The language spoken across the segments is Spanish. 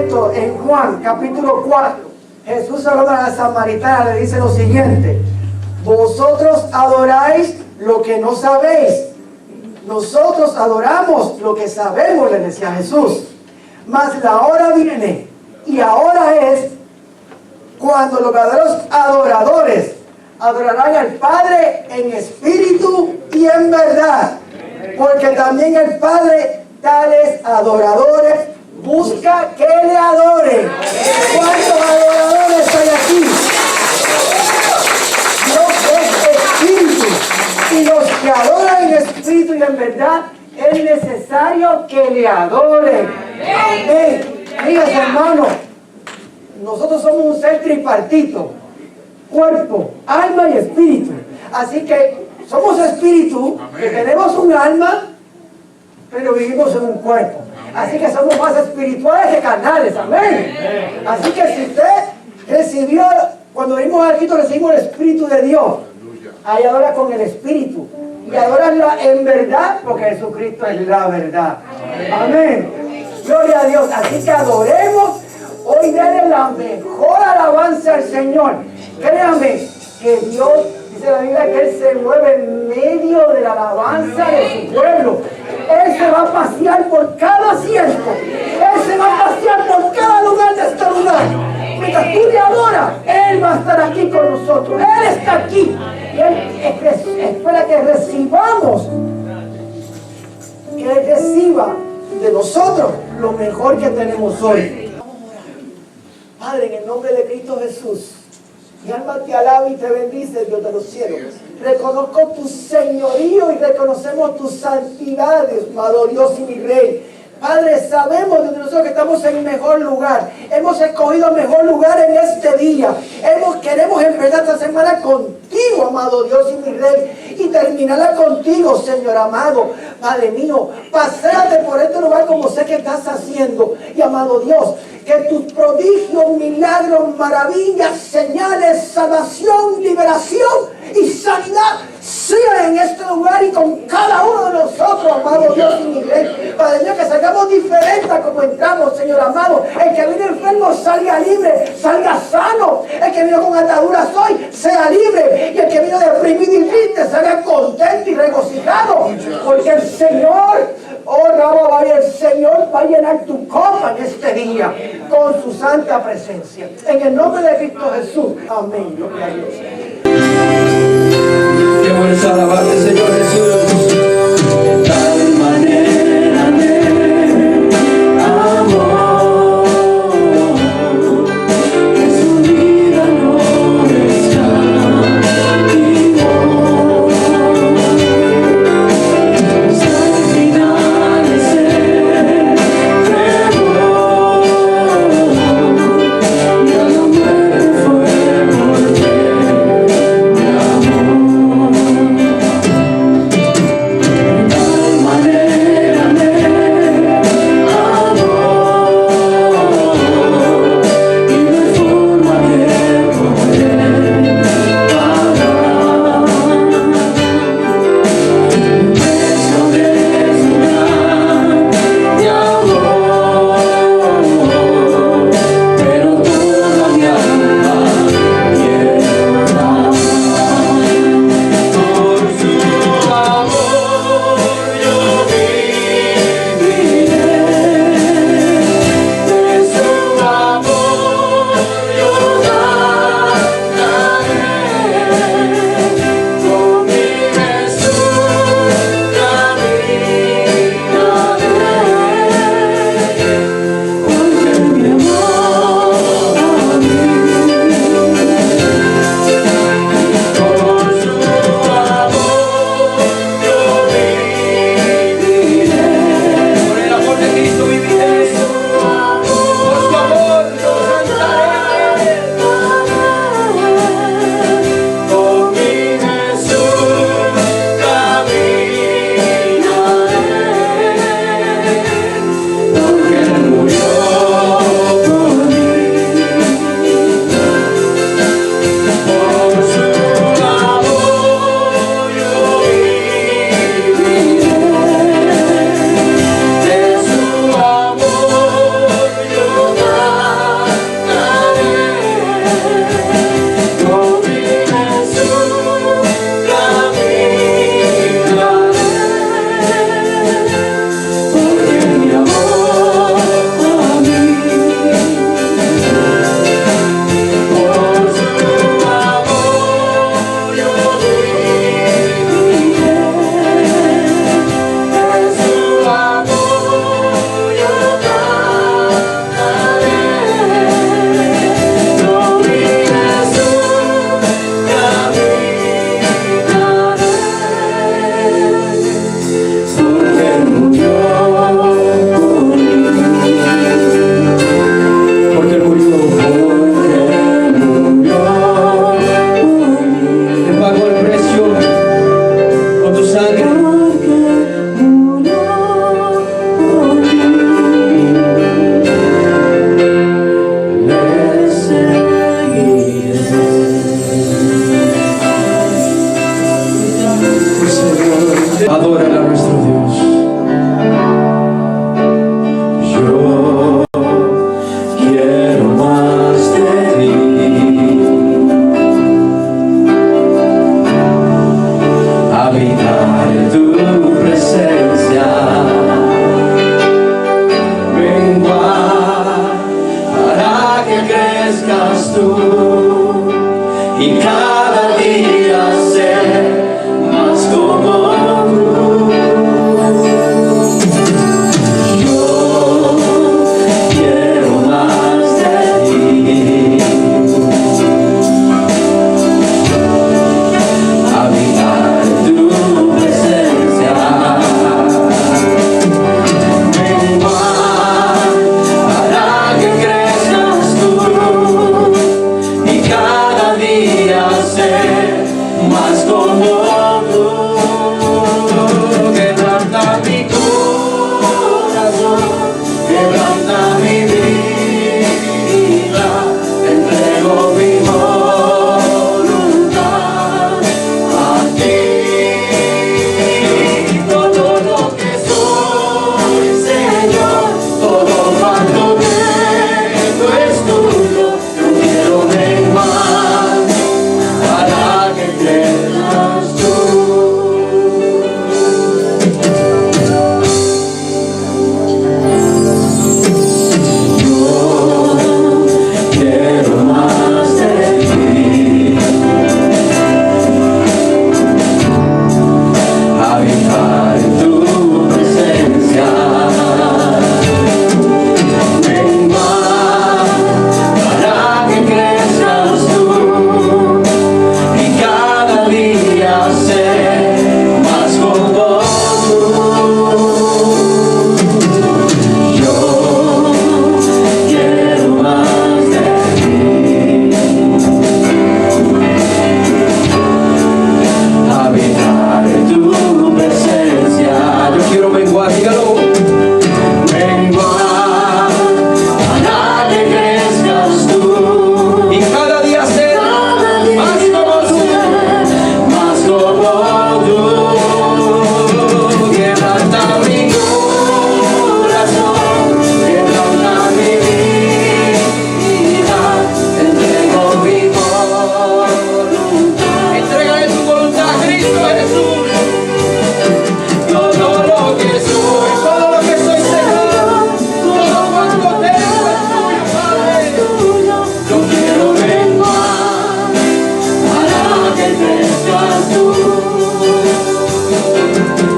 esto en Juan capítulo 4. Jesús hablando a la samaritana le dice lo siguiente: vosotros adoráis lo que no sabéis, nosotros adoramos lo que sabemos, le decía Jesús. Mas la hora viene, y ahora es, cuando los verdaderos adoradores adorarán al Padre en espíritu y en verdad, porque también el Padre tales adoradores busca que le adoren. ¿Cuántos adoradores hay aquí? Dios es espíritu, y los que adoran en espíritu y en verdad es necesario que le adoren. Amén. Fíjense, hermano, nosotros somos un ser tripartito: cuerpo, alma y espíritu. Así que somos espíritu, que tenemos un alma, pero vivimos en un cuerpo. Así que somos más espirituales que carnales. Amén. Así que si usted recibió, cuando venimos aquí, recibimos el Espíritu de Dios, ahí adora con el Espíritu. Y adórala en verdad, porque Jesucristo es la verdad. Amén. Gloria a Dios. Así que adoremos. Hoy denle la mejor alabanza al Señor. Créame que Dios, dice la Biblia, que Él se mueve en medio de la alabanza de su pueblo. Él se va a pasear por cada asiento. Él se va a pasear por cada lugar de este lugar. Mientras tú le adoras, Él va a estar aquí con nosotros. Él está aquí. Y Él espera que recibamos, que Él reciba de nosotros lo mejor que tenemos hoy. Padre, en el nombre de Cristo Jesús, mi alma te alaba y te bendice, Dios de los cielos. Reconozco tu señorío y reconocemos tu santidad, amado Dios y mi Rey. Padre, sabemos de nosotros que estamos en mejor lugar. Hemos escogido mejor lugar en este día. Queremos empezar esta semana contigo, amado Dios y mi Rey, y terminarla contigo, Señor amado. Padre mío, paséate por este lugar como sé que estás haciendo. Y amado Dios, que tus prodigios, milagros, maravillas, señales, salvación, liberación y sanidad sean en este lugar y con cada uno de nosotros, amado Dios y mi Rey. Padre mío, que salgamos diferentes a como entramos, Señor amado. El que vino enfermo salga libre, salga sano. El que vino con ataduras hoy sea libre. Y el que vino deprimido y triste salga contento y regocijado. Porque el Señor, el Señor va a llenar tu copa en este día con su santa presencia. En el nombre de Cristo Jesús. Amén. Gloria a Dios. Qué bueno es alabarte, Señor Jesús. De tal manera me amó, que su vida no escatimó. Hasta el final se entregó, y a la muerte fue porque me amó. crezcas tú y cada día ser más como tú. Yo quiero más de ti, habitar en tu presencia, menguar para que crezcas tú y cada día ser más como tú. Quebranta mi corazón, quebranta mi vida, entrego mi voluntad a ti. Todo lo que soy, Señor, todo cuanto tengo es tuyo. Yo quiero menguar para que crezcas tú. Yo quiero más de ti, habitar en tu presencia, menguar para que crezcas tú y cada día ser más como tú. Yo quiero más de ti, habitar en tu presencia. Yo quiero menguar, dígalo. Menguar para que crezcas tú y cada día ser más como tú, más como tú. Quebranta mi corazón, quebranta mi vida, entrego mi voluntad. Entrégale tu voluntad a Cristo Jesús. Todo lo que soy, Señor, todo cuanto tengo es tuyo, Padre. Yo quiero menguar para que crezcas tú.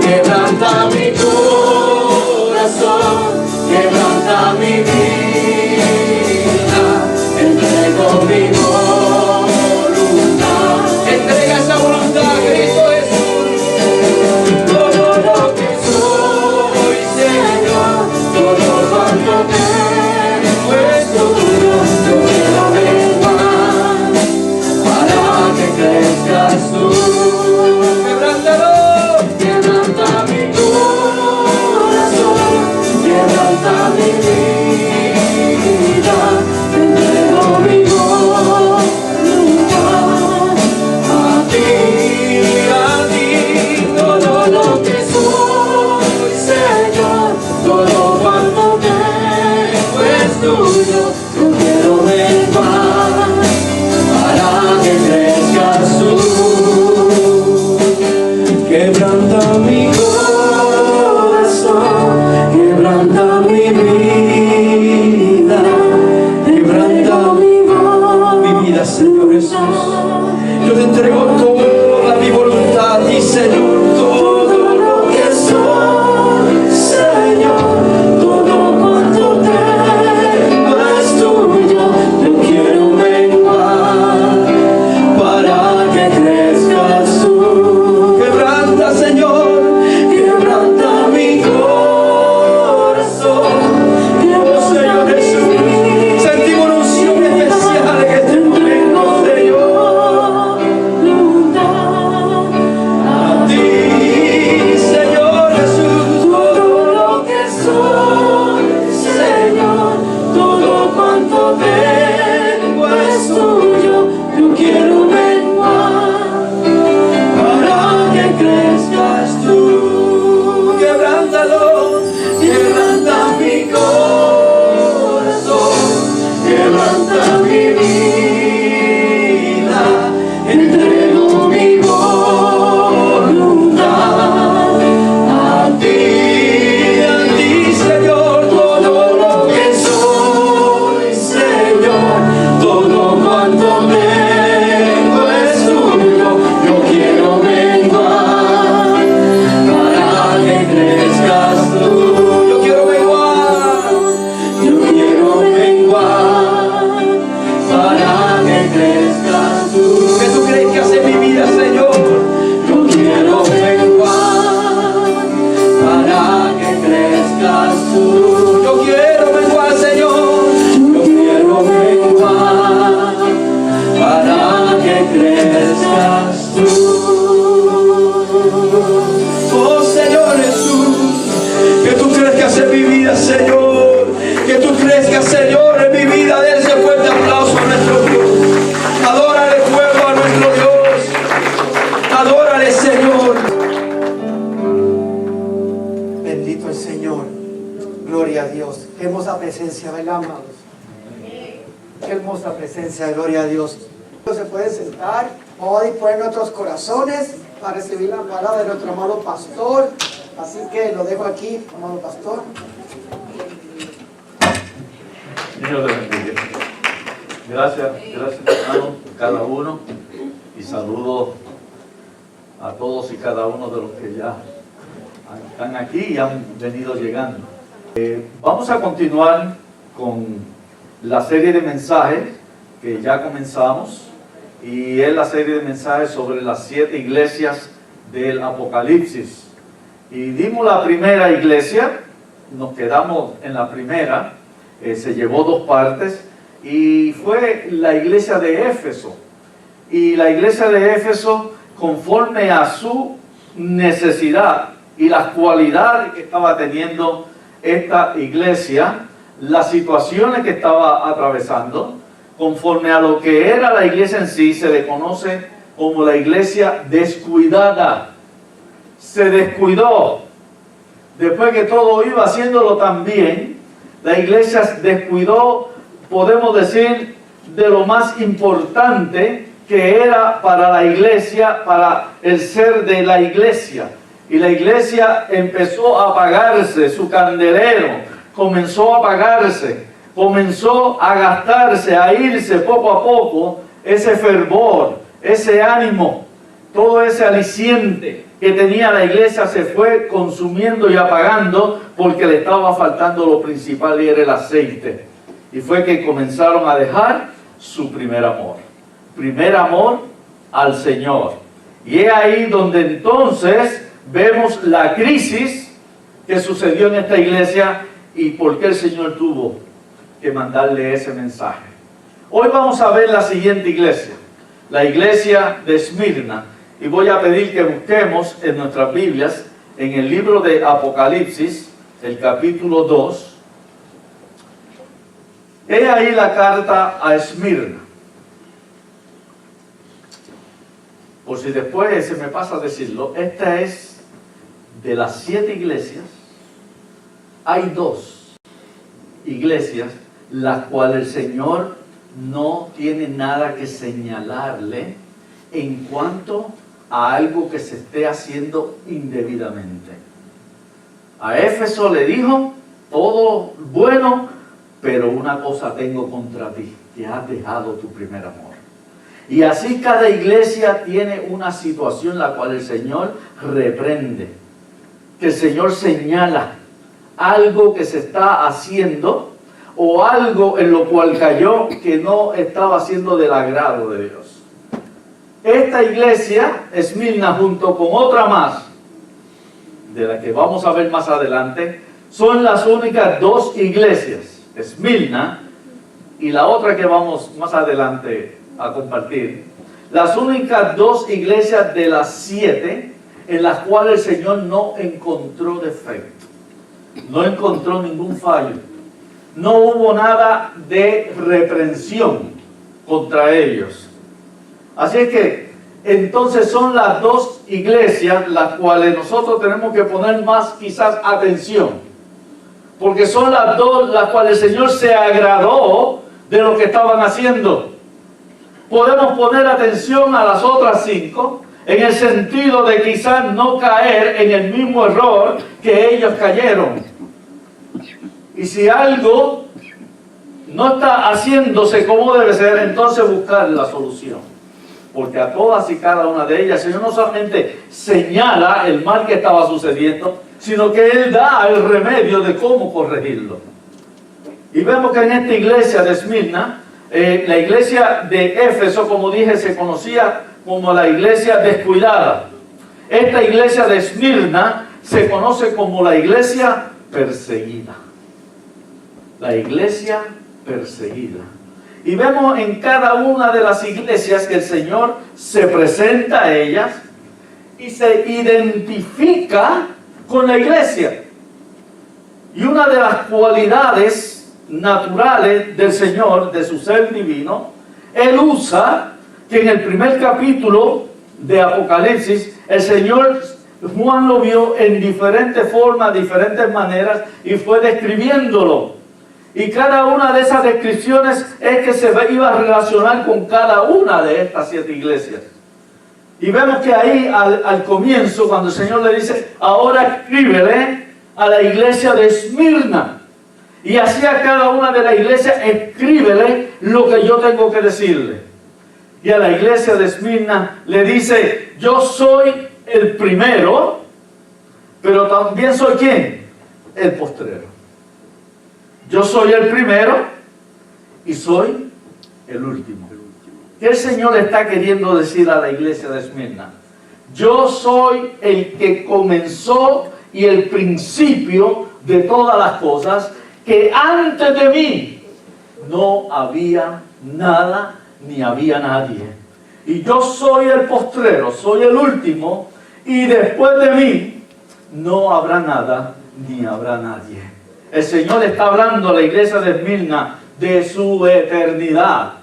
Quebranta mi corazón, quebranta mi vida, entrego mi voluntad. Entrega esa voluntad a Cristo Jesús. Todo lo que soy, Señor, todo cuanto tengo es tuyo. Yo quiero menguar para que crezcas tú. Quebrántalo. Quebranta mi corazón, quebranta mi vida, entrego mi voluntad a ti, todo lo que soy, Señor, todo cuanto tengo es tuyo. Yo quiero menguar para que crezcas tú. Quebranta mi corazón, quebranta mi vida, quebranta mi vida, Señor Jesús. Yo te entrego toda mi voluntad a ti, Señor, todo lo que soy, Señor, todo cuanto tengo es tuyo. Señor en mi vida. Den ese fuerte aplauso a nuestro Dios. Adórale, pueblo, a nuestro Dios. Adórale, Señor. Bendito el Señor. Gloria a Dios. Qué hermosa presencia, ¿verdad, amados? Qué hermosa presencia, gloria a Dios. Se puede sentar. Vamos a disponer nuestros corazones para recibir la palabra de nuestro amado pastor. Así que lo dejo aquí, amado pastor. Dios les bendiga. Gracias hermano, cada uno, y saludo a todos y cada uno de los que ya están aquí y han venido llegando. Vamos a continuar con la serie de mensajes que ya comenzamos, y es la serie de mensajes sobre las 7 iglesias del Apocalipsis. Y dimos la primera iglesia, nos quedamos en la primera, se llevó 2 partes, y fue la iglesia de Éfeso. Y la iglesia de Éfeso, conforme a su necesidad y las cualidades que estaba teniendo esta iglesia, las situaciones que estaba atravesando, conforme a lo que era la iglesia en sí, se le conoce como la iglesia descuidada. Se descuidó. Después que todo iba haciéndolo tan bien, la iglesia descuidó, podemos decir, de lo más importante que era para la iglesia, para el ser de la iglesia. Y la iglesia empezó a apagarse, su candelero comenzó a apagarse, comenzó a gastarse, a irse poco a poco ese fervor, ese ánimo, todo ese aliciente que tenía la iglesia se fue consumiendo y apagando porque le estaba faltando lo principal, y era el aceite. Y fue que comenzaron a dejar su primer amor al Señor. Y es ahí donde entonces vemos la crisis que sucedió en esta iglesia y por qué el Señor tuvo que mandarle ese mensaje. Hoy vamos a ver la siguiente iglesia, la iglesia de Esmirna. Y voy a pedir que busquemos en nuestras Biblias, en el libro de Apocalipsis, el capítulo 2. He ahí la carta a Esmirna. Por si después se me pasa a decirlo, esta es de las 7 iglesias. Hay 2 iglesias, las cuales el Señor no tiene nada que señalarle en cuanto a algo que se esté haciendo indebidamente. A Éfeso le dijo, todo bueno, pero una cosa tengo contra ti, que has dejado tu primer amor. Y así cada iglesia tiene una situación la cual el Señor reprende, que el Señor señala algo que se está haciendo o algo en lo cual cayó que no estaba siendo del agrado de Dios. Esta iglesia, Esmirna, junto con otra más, de la que vamos a ver más adelante, son las únicas 2 iglesias, Esmirna y la otra que vamos más adelante a compartir, las únicas 2 iglesias de las 7 en las cuales el Señor no encontró defecto, no encontró ningún fallo, no hubo nada de reprensión contra ellos. Así es que entonces son las 2 iglesias las cuales nosotros tenemos que poner más quizás atención, porque son las 2 las cuales el Señor se agradó de lo que estaban haciendo. Podemos poner atención a las otras 5 en el sentido de quizás no caer en el mismo error que ellos cayeron. Y si algo no está haciéndose como debe ser, entonces buscar la solución. Porque a todas y cada una de ellas, el Señor no solamente señala el mal que estaba sucediendo, sino que Él da el remedio de cómo corregirlo. Y vemos que en esta iglesia de Esmirna, la iglesia de Éfeso, como dije, se conocía como la iglesia descuidada. Esta iglesia de Esmirna se conoce como la iglesia perseguida. La iglesia perseguida. Y vemos en cada una de las iglesias que el Señor se presenta a ellas y se identifica con la iglesia. Y una de las cualidades naturales del Señor, de su ser divino, Él usa que en el primer capítulo de Apocalipsis, el Señor, Juan lo vio en diferentes formas, diferentes maneras, y fue describiéndolo. Y cada una de esas descripciones es que se iba a relacionar con cada una de estas 7 iglesias. Y vemos que ahí al comienzo, cuando el Señor le dice, ahora escríbele a la iglesia de Esmirna. Y así a cada una de las iglesias escríbele lo que yo tengo que decirle. Y a la iglesia de Esmirna le dice, yo soy el primero, pero también soy ¿quién? El postrero. Yo soy el primero y soy el último. ¿Qué el Señor le está queriendo decir a la iglesia de Esmirna? Yo soy el que comenzó y el principio de todas las cosas, que antes de mí no había nada ni había nadie. Y yo soy el postrero, soy el último, y después de mí no habrá nada ni habrá nadie. El Señor está hablando a la iglesia de Esmirna de su eternidad,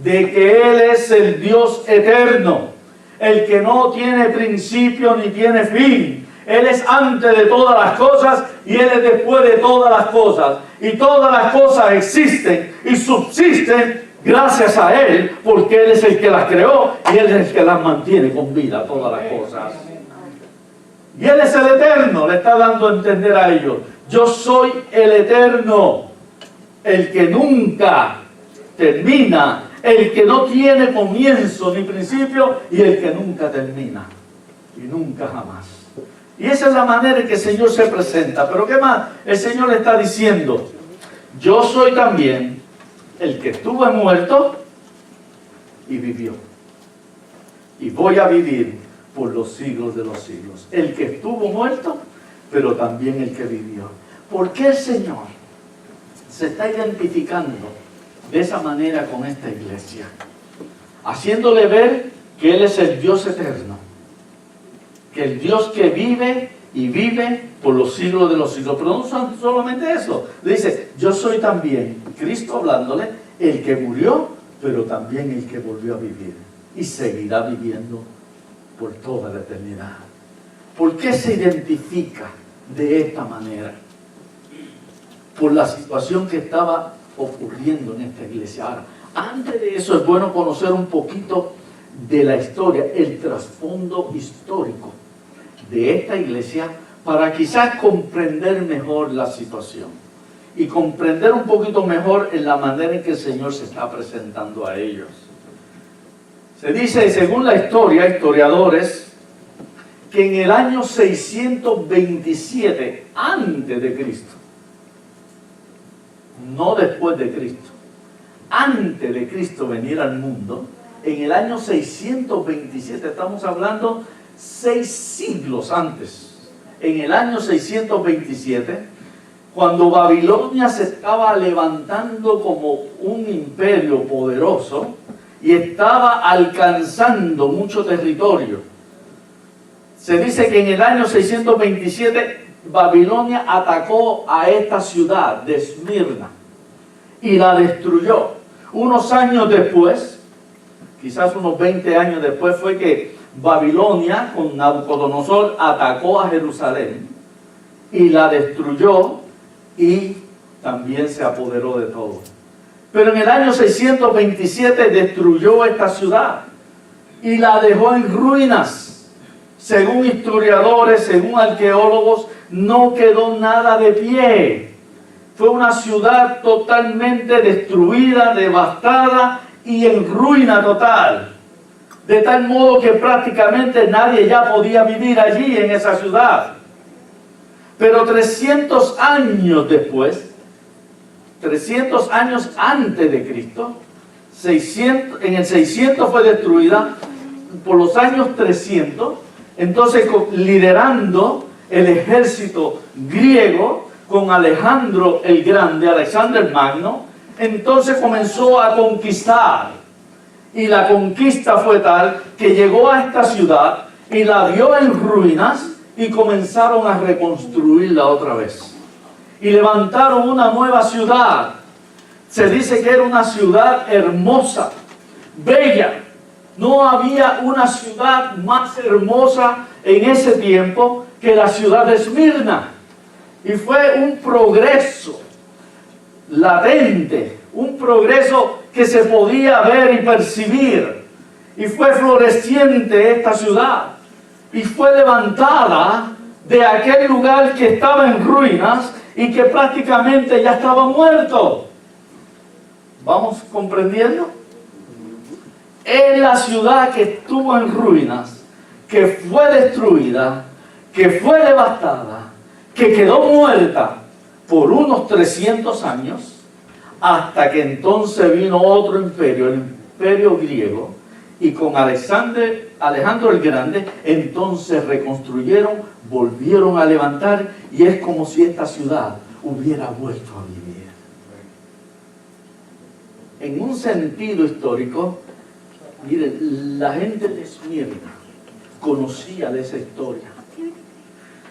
de que Él es el Dios eterno, el que no tiene principio ni tiene fin. Él es antes de todas las cosas y Él es después de todas las cosas. Y todas las cosas existen y subsisten gracias a Él, porque Él es el que las creó y Él es el que las mantiene con vida, todas las cosas. Y Él es el eterno, le está dando a entender a ellos. Yo soy el eterno, el que nunca termina, el que no tiene comienzo ni principio y el que nunca termina y nunca jamás. Y esa es la manera en que el Señor se presenta. Pero ¿qué más? El Señor le está diciendo, yo soy también el que estuvo muerto y vivió. Y voy a vivir por los siglos de los siglos. El que estuvo muerto, pero también el que vivió. ¿Por qué el Señor se está identificando de esa manera con esta iglesia? Haciéndole ver que Él es el Dios eterno, que el Dios que vive y vive por los siglos de los siglos. Pero no solamente eso, le dice, yo soy también, Cristo hablándole, el que murió, pero también el que volvió a vivir y seguirá viviendo por toda la eternidad. ¿Por qué se identifica de esta manera? Por la situación que estaba ocurriendo en esta iglesia. Ahora, antes de eso es bueno conocer un poquito de la historia, el trasfondo histórico de esta iglesia, para quizás comprender mejor la situación y comprender un poquito mejor en la manera en que el Señor se está presentando a ellos. Se dice, según la historia, historiadores, que en el año 627 antes de Cristo, no después de Cristo, antes de Cristo venir al mundo, en el año 627, estamos hablando 6 siglos antes, en el año 627, cuando Babilonia se estaba levantando como un imperio poderoso y estaba alcanzando mucho territorio. Se dice que en el año 627 Babilonia atacó a esta ciudad de Esmirna y la destruyó. Unos años después, quizás unos 20 años después, fue que Babilonia con Nabucodonosor atacó a Jerusalén y la destruyó y también se apoderó de todo. Pero en el año 627 destruyó esta ciudad y la dejó en ruinas. Según historiadores, según arqueólogos, no quedó nada de pie. Fue una ciudad totalmente destruida, devastada y en ruina total. De tal modo que prácticamente nadie ya podía vivir allí en esa ciudad. Pero 300 años después, 300 años antes de Cristo, en el 600 fue destruida. Por los años 300, entonces liderando el ejército griego con Alejandro el Grande, Alexander Magno, entonces comenzó a conquistar. Y la conquista fue tal que llegó a esta ciudad y la vio en ruinas y comenzaron a reconstruirla otra vez. Y levantaron una nueva ciudad Se dice que era una ciudad hermosa, bella. No había una ciudad más hermosa en ese tiempo que la ciudad de Esmirna. Y fue un progreso latente, un progreso que se podía ver y percibir. Y fue floreciente esta ciudad. Y fue levantada de aquel lugar que estaba en ruinas y que prácticamente ya estaba muerto. ¿Vamos comprendiendo? Es la ciudad que estuvo en ruinas, que fue destruida, que fue devastada, que quedó muerta por unos 300 años, hasta que entonces vino otro imperio, el imperio griego, y con Alejandro el Grande, entonces reconstruyeron, volvieron a levantar, y es como si esta ciudad hubiera vuelto a vivir. En un sentido histórico, miren, la gente de Esmirna conocía de esa historia.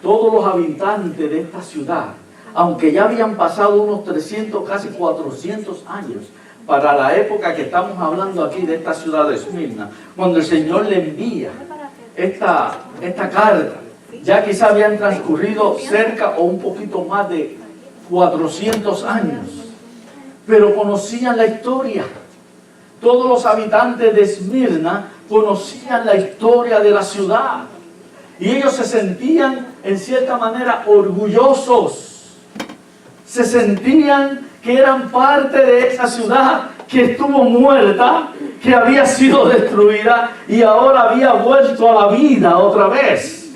Todos los habitantes de esta ciudad, aunque ya habían pasado unos 300, casi 400 años, para la época que estamos hablando aquí de esta ciudad de Esmirna, cuando el Señor le envía esta carta, ya quizá habían transcurrido cerca o un poquito más de 400 años, pero conocían la historia. Todos los habitantes de Esmirna conocían la historia de la ciudad, y ellos se sentían en cierta manera orgullosos, se sentían que eran parte de esa ciudad que estuvo muerta, que había sido destruida y ahora había vuelto a la vida otra vez.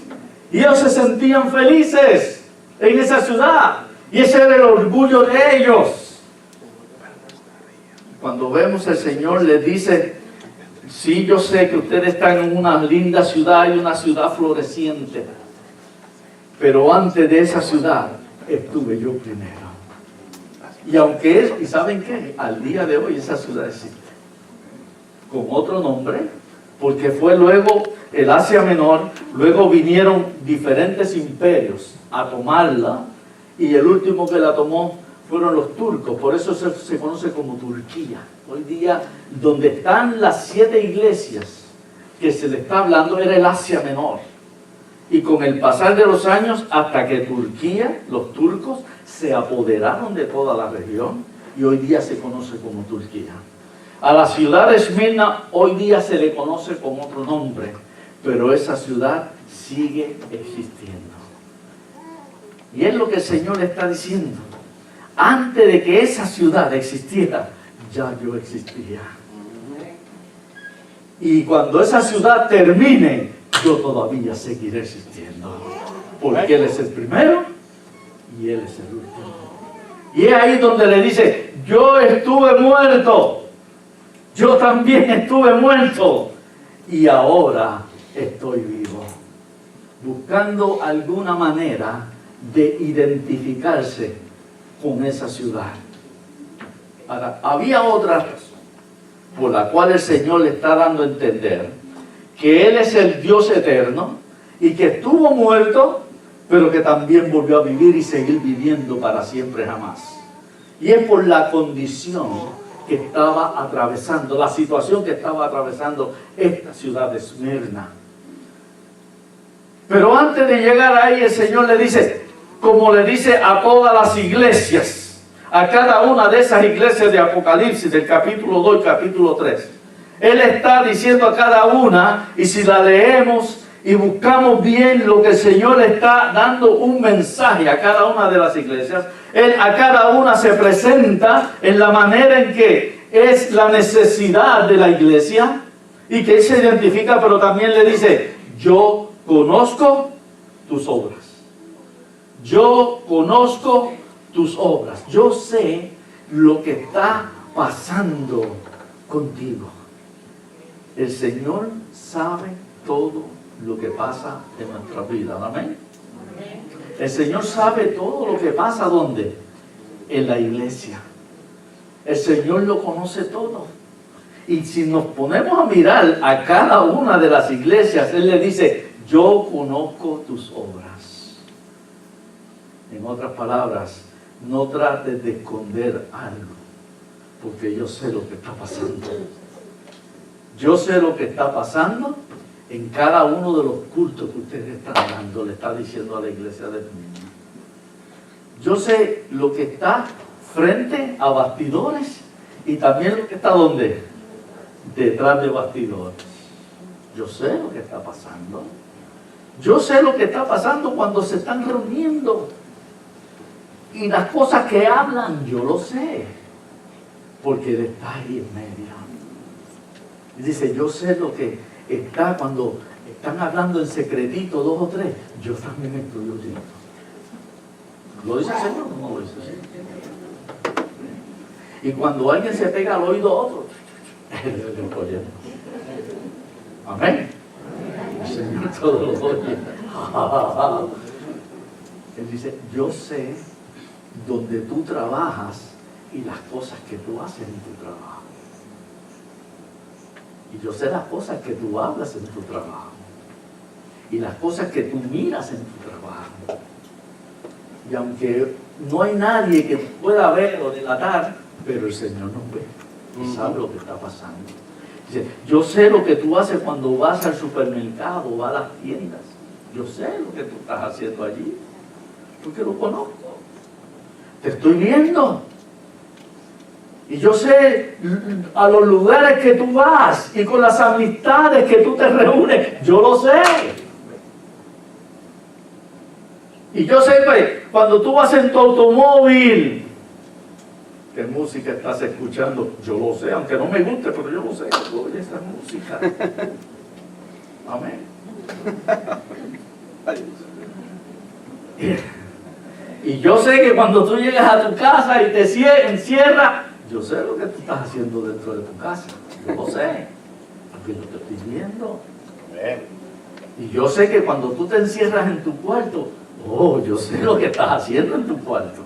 Y ellos se sentían felices en esa ciudad, y ese era el orgullo de ellos. Cuando vemos el Señor les dice: sí, yo sé que ustedes están en una linda ciudad y una ciudad floreciente, pero antes de esa ciudad estuve yo primero. Y aunque es, ¿y saben qué? Al día de hoy esa ciudad existe, con otro nombre, porque fue luego el Asia Menor, luego vinieron diferentes imperios a tomarla, y el último que la tomó fueron los turcos, por eso se conoce como Turquía. Hoy día, donde están las 7 iglesias que se le está hablando, era el Asia Menor. Y con el pasar de los años, hasta que Turquía, los turcos, se apoderaron de toda la región, y hoy día se conoce como Turquía. A la ciudad de Esmirna hoy día se le conoce con otro nombre, pero esa ciudad sigue existiendo. Y es lo que el Señor le está diciendo. Antes de que esa ciudad existiera, ya yo existía. Y cuando esa ciudad termine, yo todavía seguiré existiendo. Porque Él es el primero y Él es el último. Y es ahí donde le dice: yo estuve muerto, yo también estuve muerto, y ahora estoy vivo. Buscando alguna manera de identificarse con esa ciudad. Ahora, había otra por la cual el Señor le está dando a entender que Él es el Dios eterno y que estuvo muerto, pero que también volvió a vivir y seguir viviendo para siempre jamás. Y es por la condición que estaba atravesando, la situación que estaba atravesando esta ciudad de Esmirna. Pero antes de llegar ahí, el Señor le dice, como le dice a todas las iglesias, a cada una de esas iglesias de Apocalipsis, del capítulo 2 y capítulo 3. Él está diciendo a cada una, y si la leemos y buscamos bien lo que el Señor le está dando un mensaje a cada una de las iglesias, Él a cada una se presenta en la manera en que es la necesidad de la iglesia, y que Él se identifica, pero también le dice, yo conozco tus obras. Yo conozco tus obras. Yo sé lo que está pasando contigo. El Señor sabe todo lo que pasa en nuestra vida. ¿Amén? El Señor sabe todo lo que pasa. ¿Dónde? En la iglesia. El Señor lo conoce todo. Y si nos ponemos a mirar a cada una de las iglesias, Él le dice, yo conozco tus obras. En otras palabras, no trates de esconder algo, porque yo sé lo que está pasando. Yo sé lo que está pasando en cada uno de los cultos que ustedes están dando, le está diciendo a la iglesia del mundo. Yo sé lo que está frente a bastidores y también lo que está ¿dónde? Detrás de bastidores. Yo sé lo que está pasando. Yo sé lo que está pasando cuando se están reuniendo. Y las cosas que hablan, yo lo sé. Porque Él está ahí en medio. Y dice, yo sé lo que está cuando están hablando en secretito 2 o 3. Yo también estoy oyendo. ¿Lo dice el Señor o no lo dice el Señor? Y cuando alguien se pega al oído a otro, Él está oyendo. Amén. El Señor todo lo oye. Él dice, yo sé donde tú trabajas y las cosas que tú haces en tu trabajo. Y yo sé las cosas que tú hablas en tu trabajo. Y las cosas que tú miras en tu trabajo. Y aunque no hay nadie que pueda ver o delatar, pero el Señor nos ve y sabe lo que está pasando. Dice, yo sé lo que tú haces cuando vas al supermercado, vas a las tiendas. Yo sé lo que tú estás haciendo allí, porque lo conozco. Te estoy viendo. Y yo sé a los lugares que tú vas y con las amistades que tú te reúnes. Yo lo sé. Y yo sé que cuando tú vas en tu automóvil, ¿qué música estás escuchando? Yo lo sé, aunque no me guste, pero yo lo sé. Yo oye esa música. Amén. Y yo sé que cuando tú llegas a tu casa y te encierras, yo sé lo que tú estás haciendo dentro de tu casa. Yo lo sé, porque yo te estoy viendo. Y yo sé que cuando tú te encierras en tu cuarto, oh, yo sé lo que estás haciendo en tu cuarto.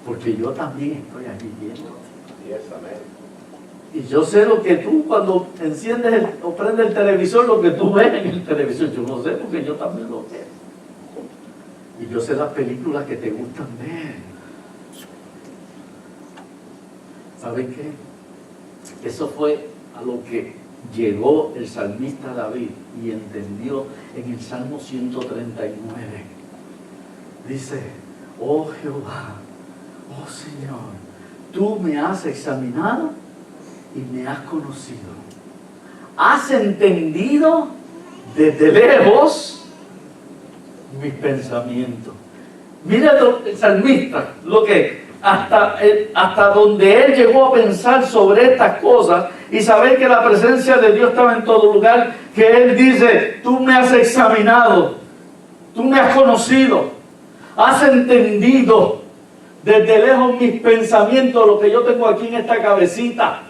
Porque yo también estoy allí viendo. Y yo sé lo que tú cuando enciendes o prendes el televisor, lo que tú ves en el televisor. Yo lo sé porque yo también lo sé. Y yo sé las películas que te gustan ver. ¿Saben qué? Eso fue a lo que llegó el salmista David y entendió en el Salmo 139. Dice, oh Jehová, oh Señor, tú me has examinado y me has conocido. Has entendido desde lejos mis pensamientos. Mira el salmista, lo que hasta donde él llegó a pensar sobre estas cosas y saber que la presencia de Dios estaba en todo lugar, que él dice, tú me has examinado, tú me has conocido, has entendido desde lejos mis pensamientos, lo que yo tengo aquí en esta cabecita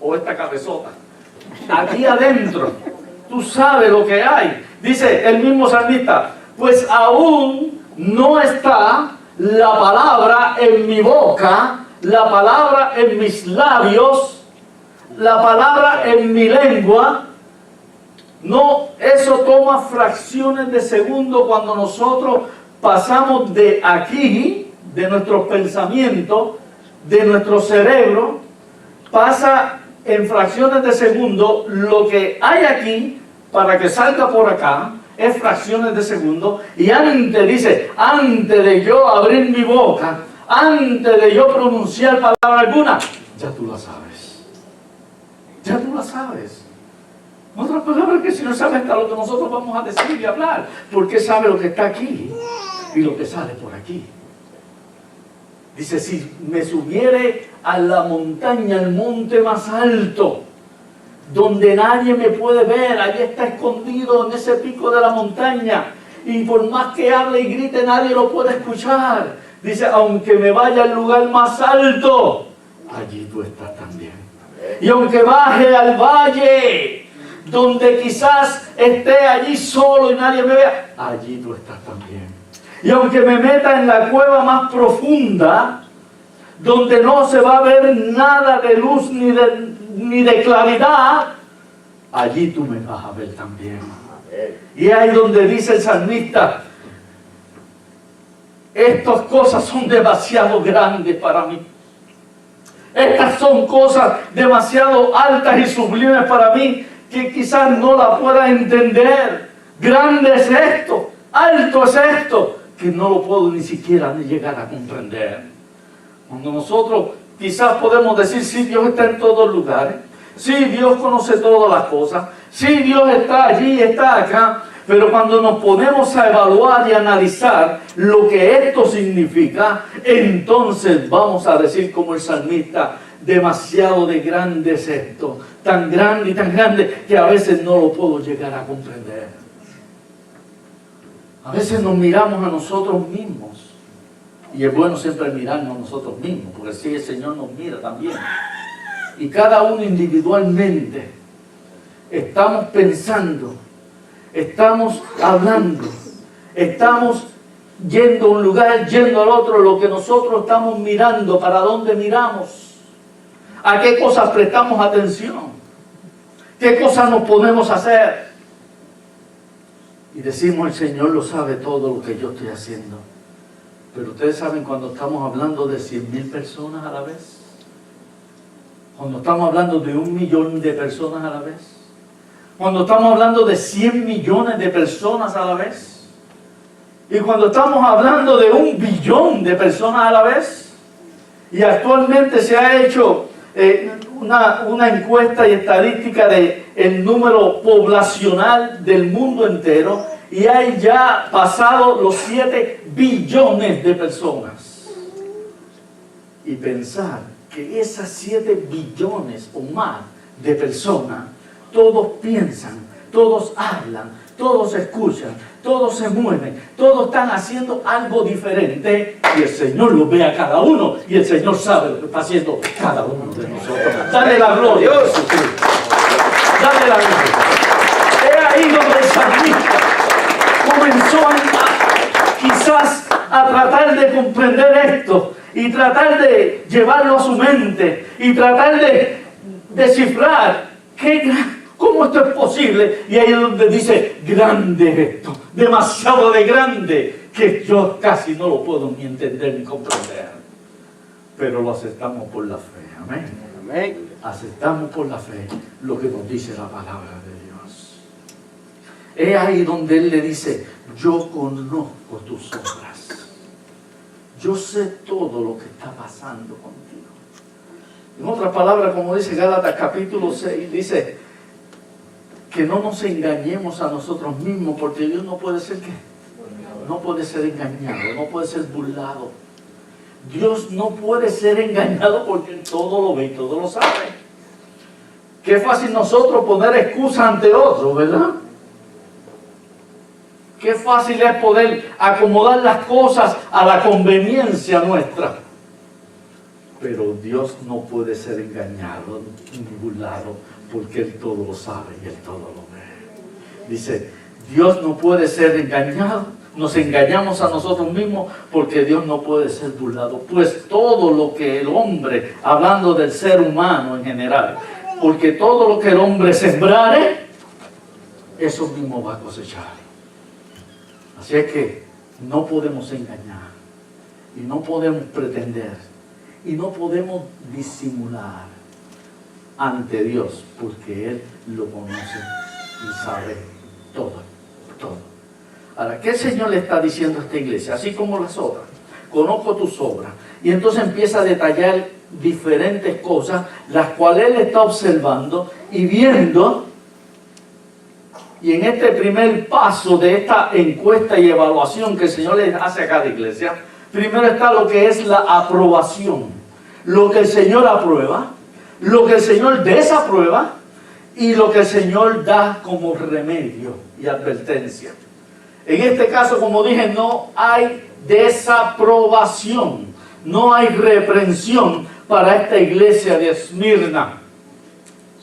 o esta cabezota, aquí adentro, tú sabes lo que hay. Dice el mismo salmista, pues aún no está la palabra en mi boca, la palabra en mis labios, la palabra en mi lengua. No, eso toma fracciones de segundo cuando nosotros pasamos de aquí, de nuestros pensamientos, de nuestro cerebro, pasa en fracciones de segundo lo que hay aquí para que salga por acá. Es fracciones de segundo. Y antes, dice, antes de yo abrir mi boca, antes de yo pronunciar palabra alguna, ya tú la sabes. Ya tú la sabes. Otras palabras que si no sabes hasta lo que nosotros vamos a decir y hablar, porque sabe lo que está aquí y lo que sale por aquí. Dice, si me subiere a la montaña, al monte más alto, donde nadie me puede ver, allí está escondido en ese pico de la montaña, y por más que hable y grite nadie lo puede escuchar. Dice, aunque me vaya al lugar más alto, allí tú estás también. Y aunque baje al valle, donde quizás esté allí solo y nadie me vea, allí tú estás también. Y aunque me meta en la cueva más profunda, donde no se va a ver nada de luz ni de claridad, allí tú me vas a ver también. Y ahí donde dice el salmista, estas cosas son demasiado grandes para mí. Estas son cosas demasiado altas y sublimes para mí que quizás no la pueda entender. Grande es esto, alto es esto, que no lo puedo ni siquiera llegar a comprender. Cuando nosotros quizás podemos decir, sí, Dios está en todos lugares, sí, Dios conoce todas las cosas, sí, Dios está allí, está acá, pero cuando nos ponemos a evaluar y analizar lo que esto significa, entonces vamos a decir como el salmista, demasiado de grande es esto, tan grande que a veces no lo puedo llegar a comprender. A veces nos miramos a nosotros mismos, y es bueno siempre mirarnos a nosotros mismos, porque así el Señor nos mira también. Y cada uno individualmente estamos pensando, estamos hablando, estamos yendo a un lugar, yendo al otro, lo que nosotros estamos mirando, para dónde miramos, a qué cosas prestamos atención, qué cosas nos podemos hacer. Y decimos, el Señor lo sabe todo lo que yo estoy haciendo. Pero ustedes saben cuando estamos hablando de 100,000 personas a la vez, cuando estamos hablando de 1 millón de personas a la vez, cuando estamos hablando de 100 millones de personas a la vez, y cuando estamos hablando de 1 billón de personas a la vez, y actualmente se ha hecho una encuesta y estadística de el número poblacional del mundo entero, y hay ya pasado los 7 billones de personas. Y pensar que esas 7 billones o más de personas, todos piensan, todos hablan, todos escuchan, todos se mueven, todos están haciendo algo diferente, y el Señor lo ve a cada uno, y el Señor sabe lo que está haciendo cada uno de nosotros. Dale la gloria, dale la gloria. Es ahí donde el salmista comenzó quizás a tratar de comprender esto, y tratar de llevarlo a su mente, y tratar de descifrar cómo esto es posible. Y ahí es donde dice, grande esto, demasiado de grande, que yo casi no lo puedo ni entender ni comprender. Pero lo aceptamos por la fe, amén. Amén. Aceptamos por la fe lo que nos dice la palabra de Dios. Es ahí donde Él le dice, yo conozco tus obras. Yo sé todo lo que está pasando contigo. En otras palabras, como dice Gálatas capítulo 6, dice que no nos engañemos a nosotros mismos, porque Dios no puede ser engañado, no puede ser burlado. Dios no puede ser engañado porque Él todo lo ve y todo lo sabe. Qué fácil nosotros poner excusas ante otros, ¿verdad? Qué fácil es poder acomodar las cosas a la conveniencia nuestra. Pero Dios no puede ser engañado ni burlado, porque Él todo lo sabe y Él todo lo ve. Dice, Dios no puede ser engañado. Nos engañamos a nosotros mismos porque Dios no puede ser burlado. Pues todo lo que el hombre, hablando del ser humano en general, porque todo lo que el hombre sembrare, eso mismo va a cosechar. Así es que no podemos engañar, y no podemos pretender, y no podemos disimular ante Dios, porque Él lo conoce y sabe todo, todo. Ahora, ¿qué el Señor le está diciendo a esta iglesia? Así como las otras, conozco tus obras. Y entonces empieza a detallar diferentes cosas, las cuales Él está observando y viendo. Y en este primer paso de esta encuesta y evaluación que el Señor le hace a cada iglesia, primero está lo que es la aprobación. Lo que el Señor aprueba, lo que el Señor desaprueba, y lo que el Señor da como remedio y advertencia. En este caso, como dije, no hay desaprobación, no hay reprensión para esta iglesia de Esmirna.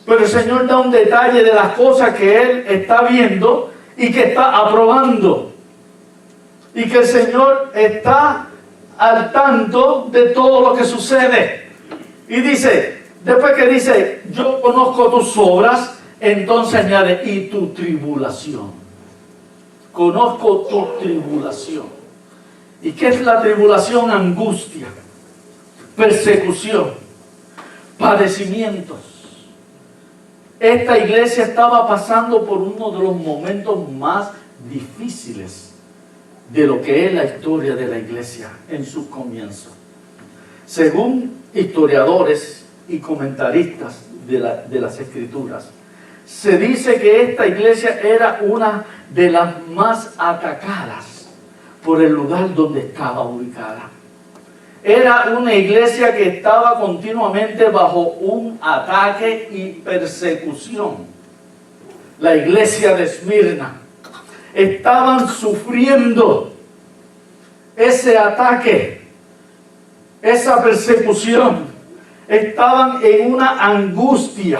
Pero el Señor da un detalle de las cosas que Él está viendo y que está aprobando. Y que el Señor está al tanto de todo lo que sucede. Y dice, después que dice, yo conozco tus obras, entonces añade, y tu tribulación. Conozco tu tribulación. ¿Y qué es la tribulación? Angustia, persecución. padecimientos. Esta iglesia estaba pasando por uno de los momentos más difíciles de lo que es la historia de la iglesia en sus comienzos. Según historiadores y comentaristas de las Escrituras, se dice que esta iglesia era una de las más atacadas por el lugar donde estaba ubicada. Era una iglesia que estaba continuamente bajo un ataque y persecución. La iglesia de Esmirna estaban sufriendo ese ataque, esa persecución. Estaban en una angustia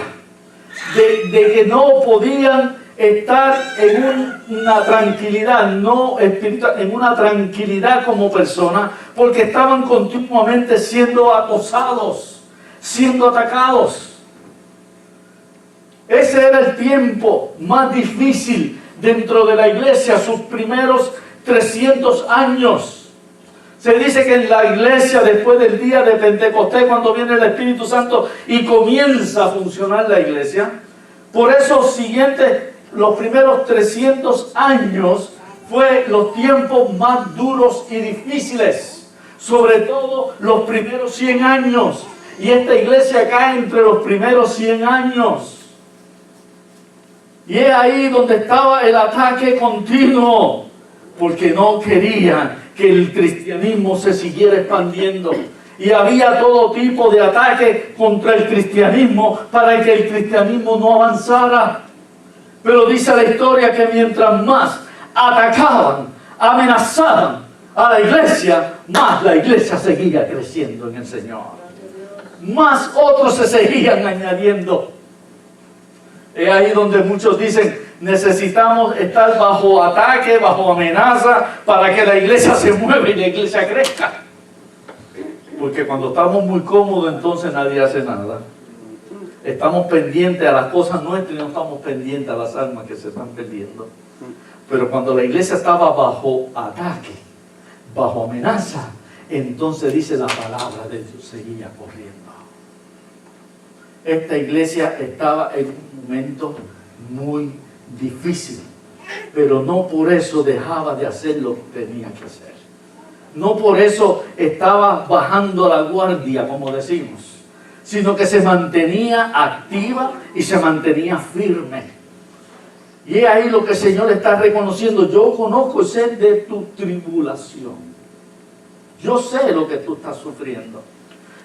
de que no podían estar en una tranquilidad, no espiritual, en una tranquilidad como persona, porque estaban continuamente siendo acosados, siendo atacados. Ese era el tiempo más difícil dentro de la iglesia, sus primeros 300 años. Se dice que en la iglesia, después del día de Pentecostés, cuando viene el Espíritu Santo y comienza a funcionar la iglesia, por eso los primeros 300 años fue los tiempos más duros y difíciles, sobre todo los primeros 100 años. Y esta iglesia cae entre los primeros 100 años. Y es ahí donde estaba el ataque continuo, porque no querían que el cristianismo se siguiera expandiendo. Y había todo tipo de ataque contra el cristianismo para que el cristianismo no avanzara. Pero dice la historia que mientras más atacaban, amenazaban a la iglesia, más la iglesia seguía creciendo en el Señor. Más otros se seguían añadiendo. Es ahí donde muchos dicen, necesitamos estar bajo ataque, bajo amenaza, para que la iglesia se mueva y la iglesia crezca. Porque cuando estamos muy cómodos, entonces nadie hace nada. Estamos pendientes a las cosas nuestras y no estamos pendientes a las almas que se están perdiendo. Pero cuando la iglesia estaba bajo ataque, bajo amenaza, entonces dice la palabra de Dios, seguía corriendo. Esta iglesia estaba en un momento muy difícil, pero no por eso dejaba de hacer lo que tenía que hacer. No por eso estaba bajando la guardia, como decimos, sino que se mantenía activa y se mantenía firme. Y es ahí lo que el Señor está reconociendo. Yo conozco y sé de tu tribulación. Yo sé lo que tú estás sufriendo.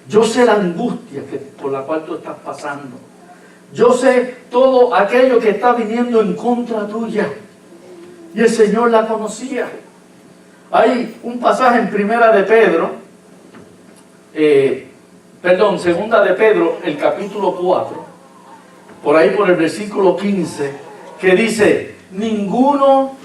Yo sé la angustia por la cual tú estás pasando. Yo sé todo aquello que está viniendo en contra tuya. Y el Señor la conocía. Hay un pasaje en Segunda de Pedro, el capítulo 4, por ahí por el versículo 15, que dice, ninguno,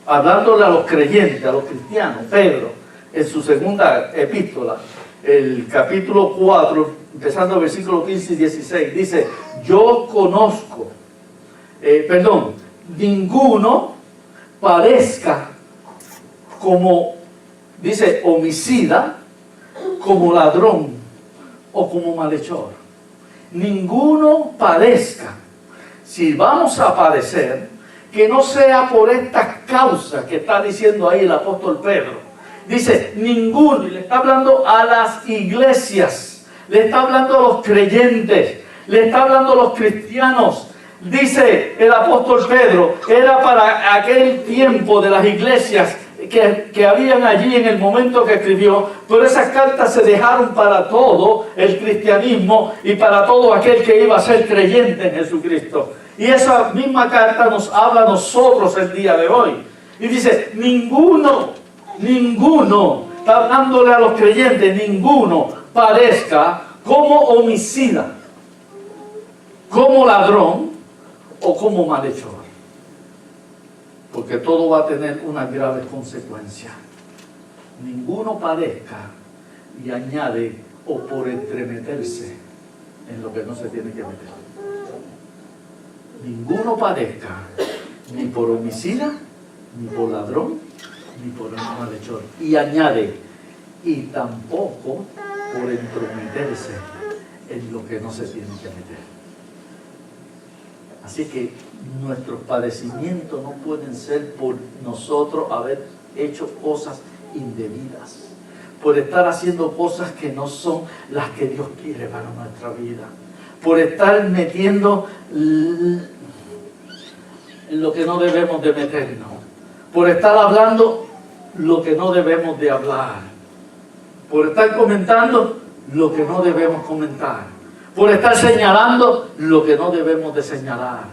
hablándole a los creyentes, a los cristianos, Pedro, en su segunda epístola, el capítulo 4, empezando el versículo 15 y 16, dice, yo conozco, ninguno padezca como, dice, homicida, como ladrón o como malhechor. Ninguno padezca. Si vamos a padecer, que no sea por esta causa que está diciendo ahí el apóstol Pedro. Dice, ninguno, y le está hablando a las iglesias, le está hablando a los creyentes, le está hablando a los cristianos. Dice el apóstol Pedro, era para aquel tiempo de las iglesias que habían allí en el momento que escribió, pero esas cartas se dejaron para todo el cristianismo y para todo aquel que iba a ser creyente en Jesucristo. Y esa misma carta nos habla a nosotros el día de hoy. Y dice, ninguno, está hablándole a los creyentes, ninguno padezca como homicida, como ladrón o como malhechor. Porque todo va a tener una grave consecuencia. Ninguno padezca, y añade, o por entremeterse en lo que no se tiene que meter. Ninguno padezca, ni por homicida, ni por ladrón, ni por malhechor. Y añade, y tampoco por entrometerse en lo que no se tiene que meter. Así que nuestros padecimientos no pueden ser por nosotros haber hecho cosas indebidas, por estar haciendo cosas que no son las que Dios quiere para nuestra vida, por estar metiendo en lo que no debemos de meternos, por estar hablando lo que no debemos de hablar, por estar comentando lo que no debemos comentar, por estar señalando lo que no debemos de señalar,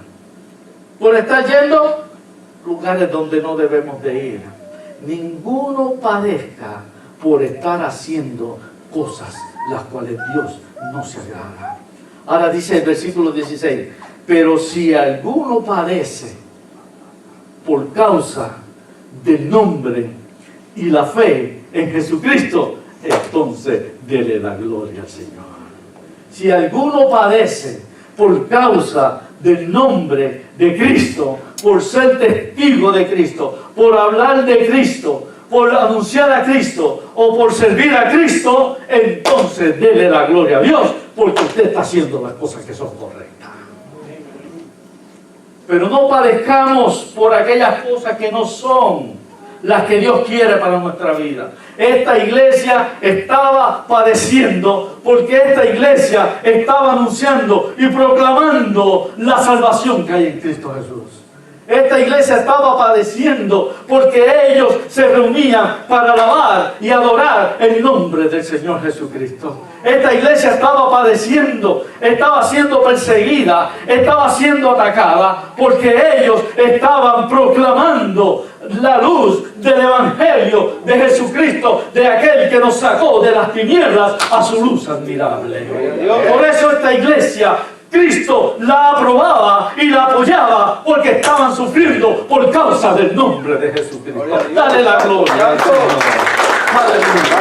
por estar yendo a lugares donde no debemos de ir. Ninguno padezca por estar haciendo cosas las cuales Dios no se agrada. Ahora dice el versículo 16, pero si alguno padece por causa del nombre y la fe en Jesucristo, entonces dele la gloria al Señor. Si alguno padece por causa del nombre de Cristo, por ser testigo de Cristo, por hablar de Cristo, por anunciar a Cristo o por servir a Cristo, entonces dele la gloria a Dios, porque usted está haciendo las cosas que son correctas. Pero no padezcamos por aquellas cosas que no son las que Dios quiere para nuestra vida. Esta iglesia estaba padeciendo porque esta iglesia estaba anunciando y proclamando la salvación que hay en Cristo Jesús. Esta iglesia estaba padeciendo porque ellos se reunían para alabar y adorar el nombre del Señor Jesucristo. Esta iglesia estaba padeciendo, estaba siendo perseguida, estaba siendo atacada porque ellos estaban proclamando la luz del Evangelio de Jesucristo, de aquel que nos sacó de las tinieblas a su luz admirable. Por eso esta iglesia, Cristo la aprobaba y la apoyaba porque estaban sufriendo por causa del nombre de Jesucristo. Dale la gloria al Señor. Aleluya.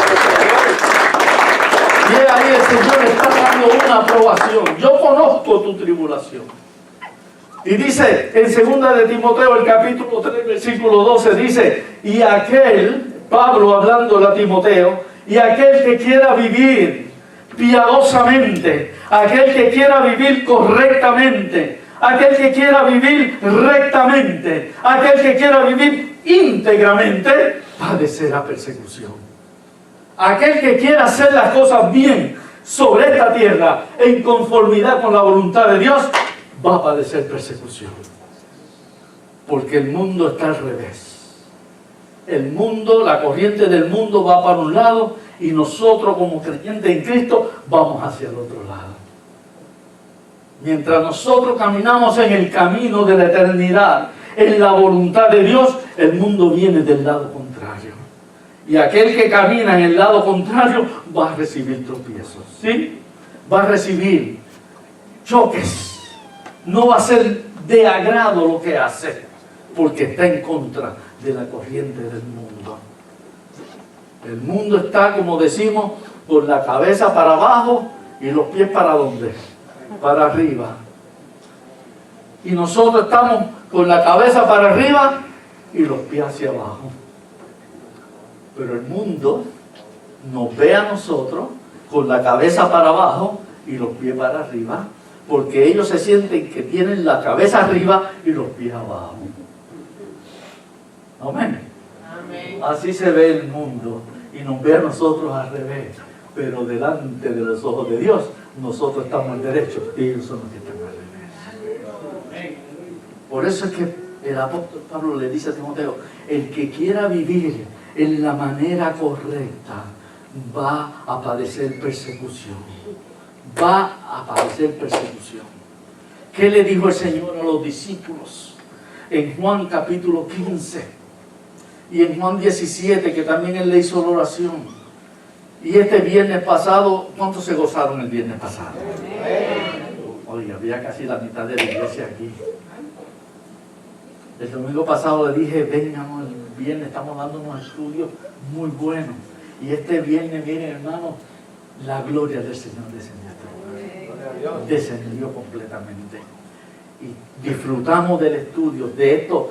Y ahí el Señor está dando una aprobación. Yo conozco tu tribulación. Y dice en 2 de Timoteo, el capítulo 3, versículo 12, dice, y aquel, Pablo hablando a Timoteo, y aquel que quiera vivir piadosamente, aquel que quiera vivir correctamente, aquel que quiera vivir rectamente, aquel que quiera vivir íntegramente, padecerá persecución. Aquel que quiera hacer las cosas bien sobre esta tierra, en conformidad con la voluntad de Dios, va a padecer persecución. Porque el mundo está al revés. El mundo, la corriente del mundo va para un lado y nosotros como creyentes en Cristo vamos hacia el otro lado. Mientras nosotros caminamos en el camino de la eternidad, en la voluntad de Dios, el mundo viene del lado contrario. Y aquel que camina en el lado contrario va a recibir tropiezos, ¿sí? Va a recibir choques. No va a ser de agrado lo que hace, porque está en contra de la corriente del mundo. El mundo está, como decimos, con la cabeza para abajo y los pies para ¿dónde? Para arriba. Y nosotros estamos con la cabeza para arriba y los pies hacia abajo. Pero el mundo nos ve a nosotros con la cabeza para abajo y los pies para arriba, porque ellos se sienten que tienen la cabeza arriba y los pies abajo. Amén. Amén. Así se ve el mundo y nos ve a nosotros al revés, pero delante de los ojos de Dios nosotros estamos al derecho y ellos son los que están al revés. Por eso es que el apóstol Pablo le dice a Timoteo, el que quiera vivir en la manera correcta va a padecer persecución. Va a padecer persecución. ¿Qué le dijo el Señor a los discípulos? En Juan capítulo 15 y en Juan 17, que también Él le hizo la oración. Y este viernes pasado, ¿cuántos se gozaron el viernes pasado? Oye, había casi la mitad de la iglesia aquí. El domingo pasado le dije, vengan, el viernes estamos dando unos estudios muy buenos. Y este viernes, miren hermanos, la gloria del Señor descendió completamente. Y disfrutamos del estudio de estos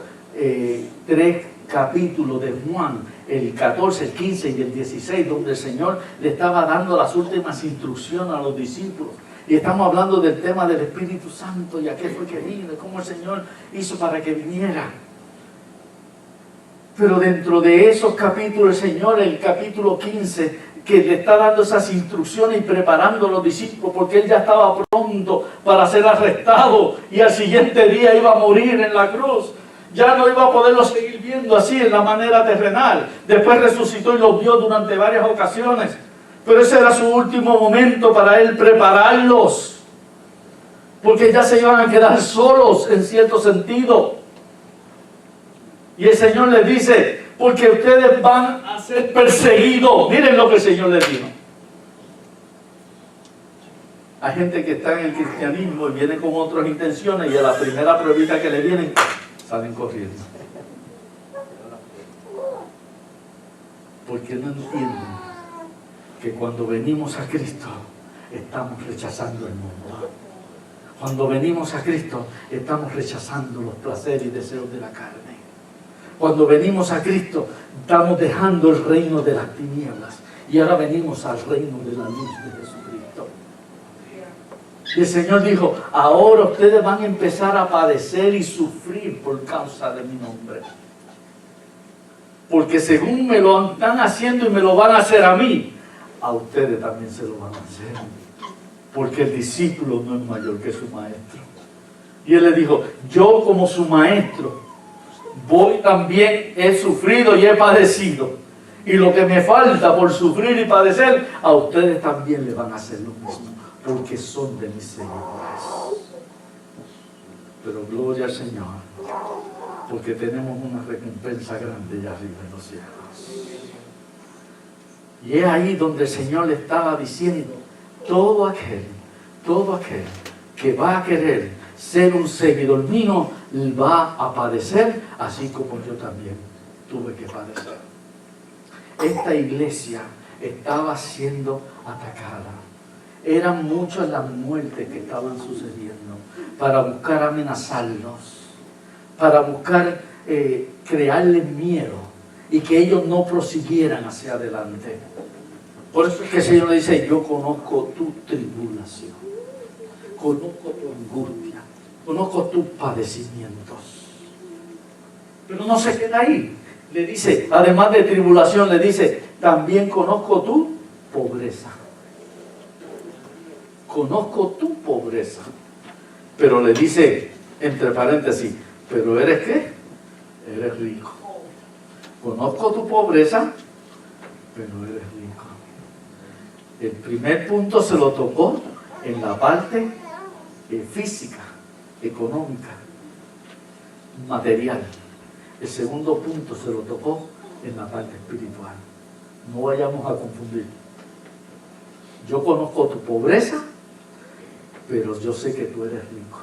3 capítulos de Juan, el 14, el 15 y el 16, donde el Señor le estaba dando las últimas instrucciones a los discípulos. Y estamos hablando del tema del Espíritu Santo y a qué fue que vino, y cómo el Señor hizo para que viniera. Pero dentro de esos capítulos, el Señor, el capítulo 15, que le está dando esas instrucciones y preparando a los discípulos, porque Él ya estaba pronto para ser arrestado y al siguiente día iba a morir en la cruz. Ya no iba a poderlo seguir viendo así en la manera terrenal. Después resucitó y los vio durante varias ocasiones. Pero ese era su último momento para Él prepararlos. Porque ya se iban a quedar solos en cierto sentido. Y el Señor les dice, porque ustedes van a ser perseguidos. Miren lo que el Señor les dijo. Hay gente que está en el cristianismo y viene con otras intenciones y a la primera pruebita que le vienen, salen corriendo. Porque no entienden que cuando venimos a Cristo estamos rechazando el mundo. Cuando venimos a Cristo estamos rechazando los placeres y deseos de la carne. Cuando venimos a Cristo estamos dejando el reino de las tinieblas y ahora venimos al reino de la luz de Jesucristo. Y el Señor dijo, ahora ustedes van a empezar a padecer y sufrir por causa de mi nombre. Porque según me lo están haciendo y me lo van a hacer a mí, a ustedes también se lo van a hacer. Porque el discípulo no es mayor que su maestro. Y Él le dijo, yo como su maestro, voy también, he sufrido y he padecido. Y lo que me falta por sufrir y padecer, a ustedes también le van a hacer lo mismo. Porque son de mis seguidores. Pero gloria al Señor. Porque tenemos una recompensa grande allá arriba en los cielos. Y es ahí donde el Señor le estaba diciendo, todo aquel que va a querer ser un seguidor mío, va a padecer, así como yo también tuve que padecer. Esta iglesia estaba siendo atacada. Eran muchas las muertes que estaban sucediendo para buscar amenazarlos, para buscar crearles miedo y que ellos no prosiguieran hacia adelante. Por eso es que el Señor le dice, yo conozco tu tribulación, conozco tu angustia, conozco tus padecimientos. Pero no se queda ahí. Le dice, además de tribulación, le dice, también conozco tu pobreza. Conozco tu pobreza. Pero le dice, entre paréntesis, ¿pero eres qué? Eres rico. Conozco tu pobreza, pero eres rico. El primer punto se lo tocó en la parte física, económica, material. El segundo punto se lo tocó en la parte espiritual. No vayamos a confundir. Yo conozco tu pobreza, pero yo sé que tú eres rico.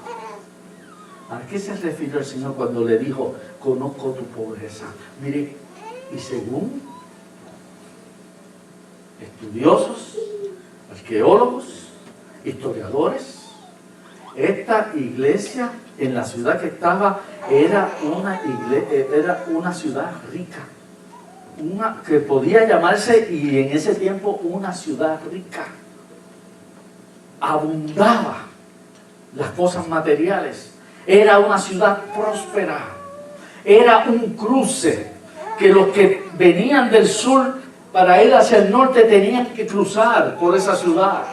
¿A qué se refirió el Señor cuando le dijo, conozco tu pobreza? Mire, y según estudiosos, arqueólogos, historiadores, esta iglesia en la ciudad que estaba era una ciudad rica, una que podía llamarse, y en ese tiempo, una ciudad rica. Abundaba las cosas materiales. Era una ciudad próspera. Era un cruce que los que venían del sur para ir hacia el norte tenían que cruzar por esa ciudad.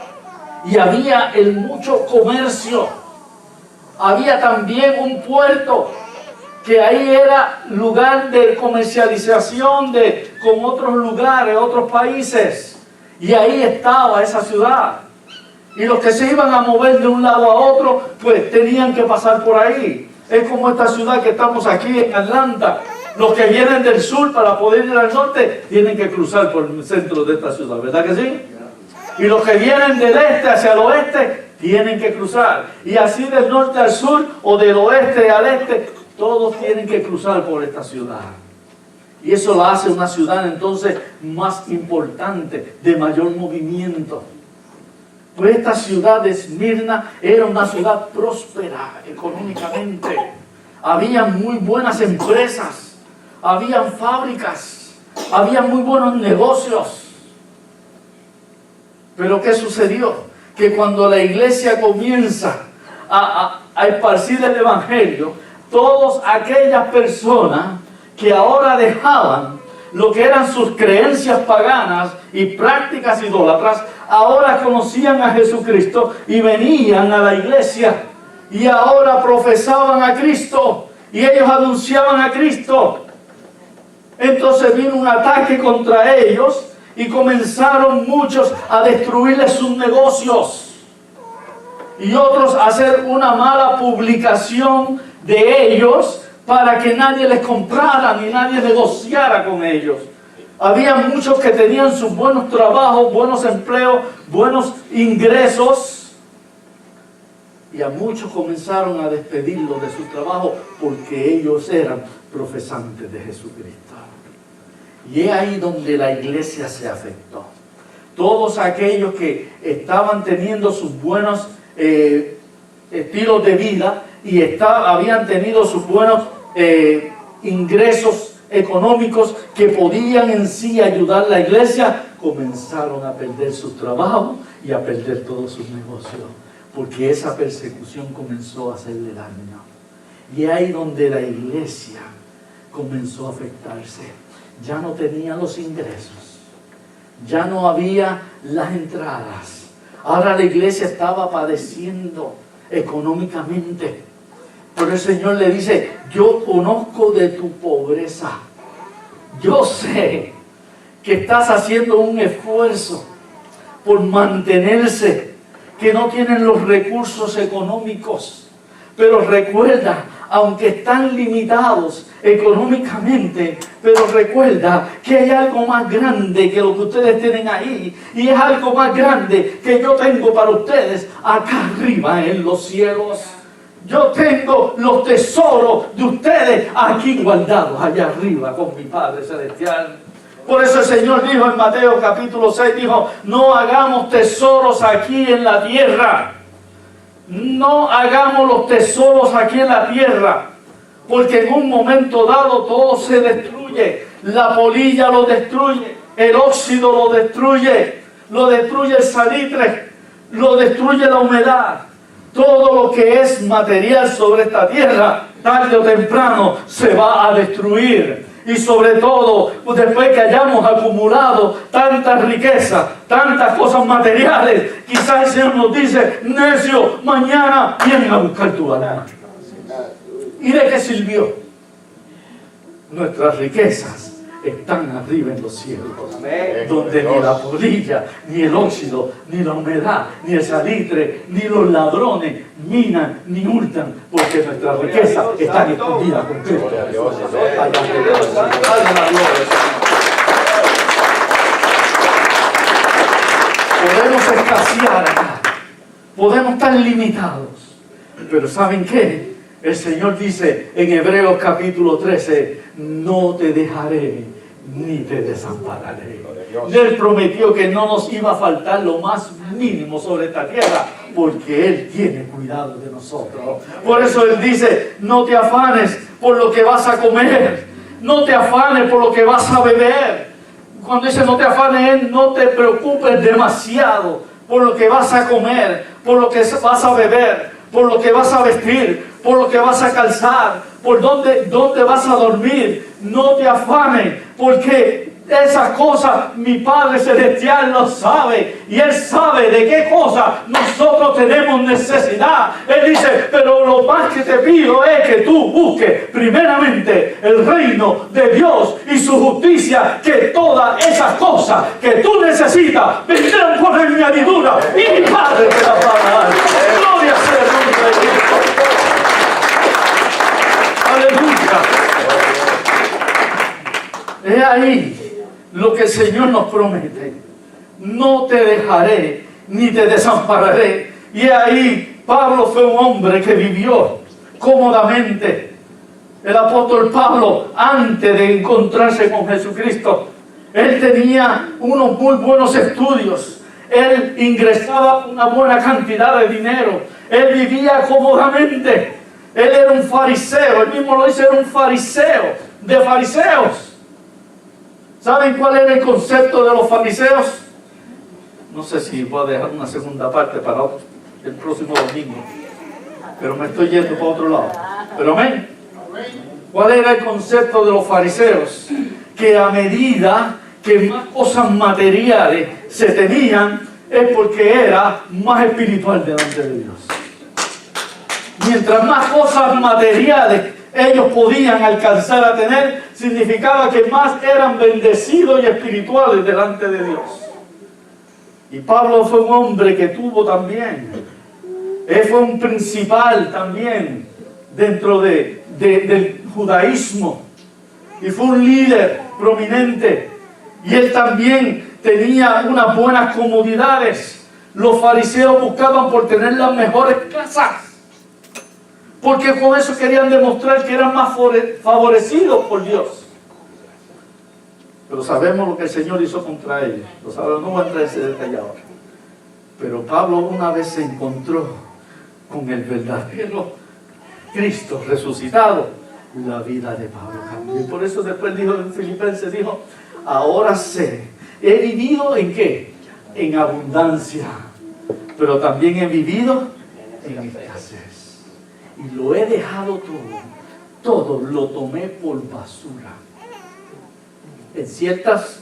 Y había mucho comercio. Había también un puerto que ahí era lugar de comercialización con otros lugares, otros países. Y ahí estaba esa ciudad. Y los que se iban a mover de un lado a otro, pues tenían que pasar por ahí. Es como esta ciudad que estamos aquí en Atlanta. Los que vienen del sur para poder ir al norte, tienen que cruzar por el centro de esta ciudad, ¿verdad que sí? Y los que vienen del este hacia el oeste, tienen que cruzar. Y así del norte al sur, o del oeste al este, todos tienen que cruzar por esta ciudad. Y eso la hace una ciudad entonces más importante, de mayor movimiento. Pues esta ciudad de Esmirna era una ciudad próspera económicamente. Había muy buenas empresas, habían fábricas, había muy buenos negocios. Pero ¿qué sucedió? que cuando la iglesia comienza a esparcir el evangelio, todas aquellas personas que ahora dejaban lo que eran sus creencias paganas y prácticas idólatras, ahora conocían a Jesucristo y venían a la iglesia y ahora profesaban a Cristo y ellos anunciaban a Cristo. Entonces vino un ataque contra ellos y comenzaron muchos a destruirles sus negocios y otros a hacer una mala publicación de ellos para que nadie les comprara ni nadie negociara con ellos. Había muchos que tenían sus buenos trabajos, buenos empleos, buenos ingresos, y a muchos comenzaron a despedirlos de su trabajo porque ellos eran profesantes de Jesucristo. Y es ahí donde la iglesia se afectó. Todos aquellos que estaban teniendo sus buenos estilos de vida y habían tenido sus buenos ingresos económicos que podían en sí ayudar a la iglesia, comenzaron a perder su trabajo y a perder todos sus negocios, porque esa persecución comenzó a hacerle daño. Y ahí donde la iglesia comenzó a afectarse. Ya no tenía los ingresos, ya no había las entradas. Ahora la iglesia estaba padeciendo económicamente. Pero el Señor le dice: yo conozco de tu pobreza. Yo sé que estás haciendo un esfuerzo por mantenerse, que no tienen los recursos económicos. Pero recuerda, aunque están limitados económicamente, pero recuerda que hay algo más grande que lo que ustedes tienen ahí, y es algo más grande que yo tengo para ustedes acá arriba en los cielos. Yo tengo los tesoros de ustedes aquí guardados allá arriba con mi Padre Celestial. Por eso el Señor dijo en Mateo capítulo 6, dijo: no hagamos tesoros aquí en la tierra. No hagamos los tesoros aquí en la tierra, porque en un momento dado todo se destruye. La polilla lo destruye, el óxido lo destruye el salitre, lo destruye la humedad. Todo lo que es material sobre esta tierra, tarde o temprano se va a destruir. Y sobre todo, después que hayamos acumulado tanta riqueza, tantas cosas materiales, quizás el Señor nos dice: necio, mañana vienen a buscar tu alma. ¿Y de qué sirvió? Nuestras riquezas están arriba en los cielos, donde ni la polilla, ni el óxido, ni la humedad, ni el salitre, ni los ladrones minan ni hurtan, porque nuestras riquezas están escondidas con Cristo. Podemos escasear acá, podemos estar limitados, pero ¿saben qué? El Señor dice en Hebreos capítulo 13: no te dejaré ni te desampararé. Él prometió que no nos iba a faltar lo más mínimo sobre esta tierra, porque Él tiene cuidado de nosotros. Por eso Él dice: no te afanes por lo que vas a comer, no te afanes por lo que vas a beber. Cuando dice no te afanes, no te preocupes demasiado por lo que vas a comer, por lo que vas a beber, por lo que vas a vestir, por lo que vas a calzar, por dónde vas a dormir. No te afanes, porque esas cosas mi Padre Celestial lo sabe, y Él sabe de qué cosas nosotros tenemos necesidad. Él dice: pero lo más que te pido es que tú busques primeramente el reino de Dios y su justicia, que todas esas cosas que tú necesitas vendrán por añadidura, y mi Padre te las va a dar. Gloria sea el nombre de Cristo. Aleluya. Es ahí lo que el Señor nos promete: no te dejaré ni te desampararé. Y ahí Pablo fue un hombre que vivió cómodamente. El apóstol Pablo, antes de encontrarse con Jesucristo, él tenía unos muy buenos estudios, él ingresaba una buena cantidad de dinero, él vivía cómodamente. Él era un fariseo, él mismo lo dice: era un fariseo de fariseos. ¿Saben cuál era el concepto de los fariseos? No sé si voy a dejar una segunda parte para el próximo domingo, pero me estoy yendo para otro lado. Pero amén. ¿Cuál era el concepto de los fariseos? Que a medida que más cosas materiales se tenían, es porque era más espiritual delante de Dios. Mientras más cosas materiales ellos podían alcanzar a tener, significaba que más eran bendecidos y espirituales delante de Dios. Y Pablo fue un hombre que tuvo también, él fue un principal también dentro del judaísmo, y fue un líder prominente, y él también tenía unas buenas comodidades. Los fariseos buscaban por tener las mejores casas, porque con eso querían demostrar que eran más favorecidos por Dios. Pero sabemos lo que el Señor hizo contra ellos. Lo sabemos, no voy a entrar en ese detalle ahora. Pero Pablo una vez se encontró con el verdadero Cristo resucitado. La vida de Pablo cambió. Y por eso después dijo en Filipenses, dijo, ahora sé, he vivido ¿en qué? En abundancia. Pero también he vivido en escasez. Y lo he dejado todo lo tomé por basura. En ciertas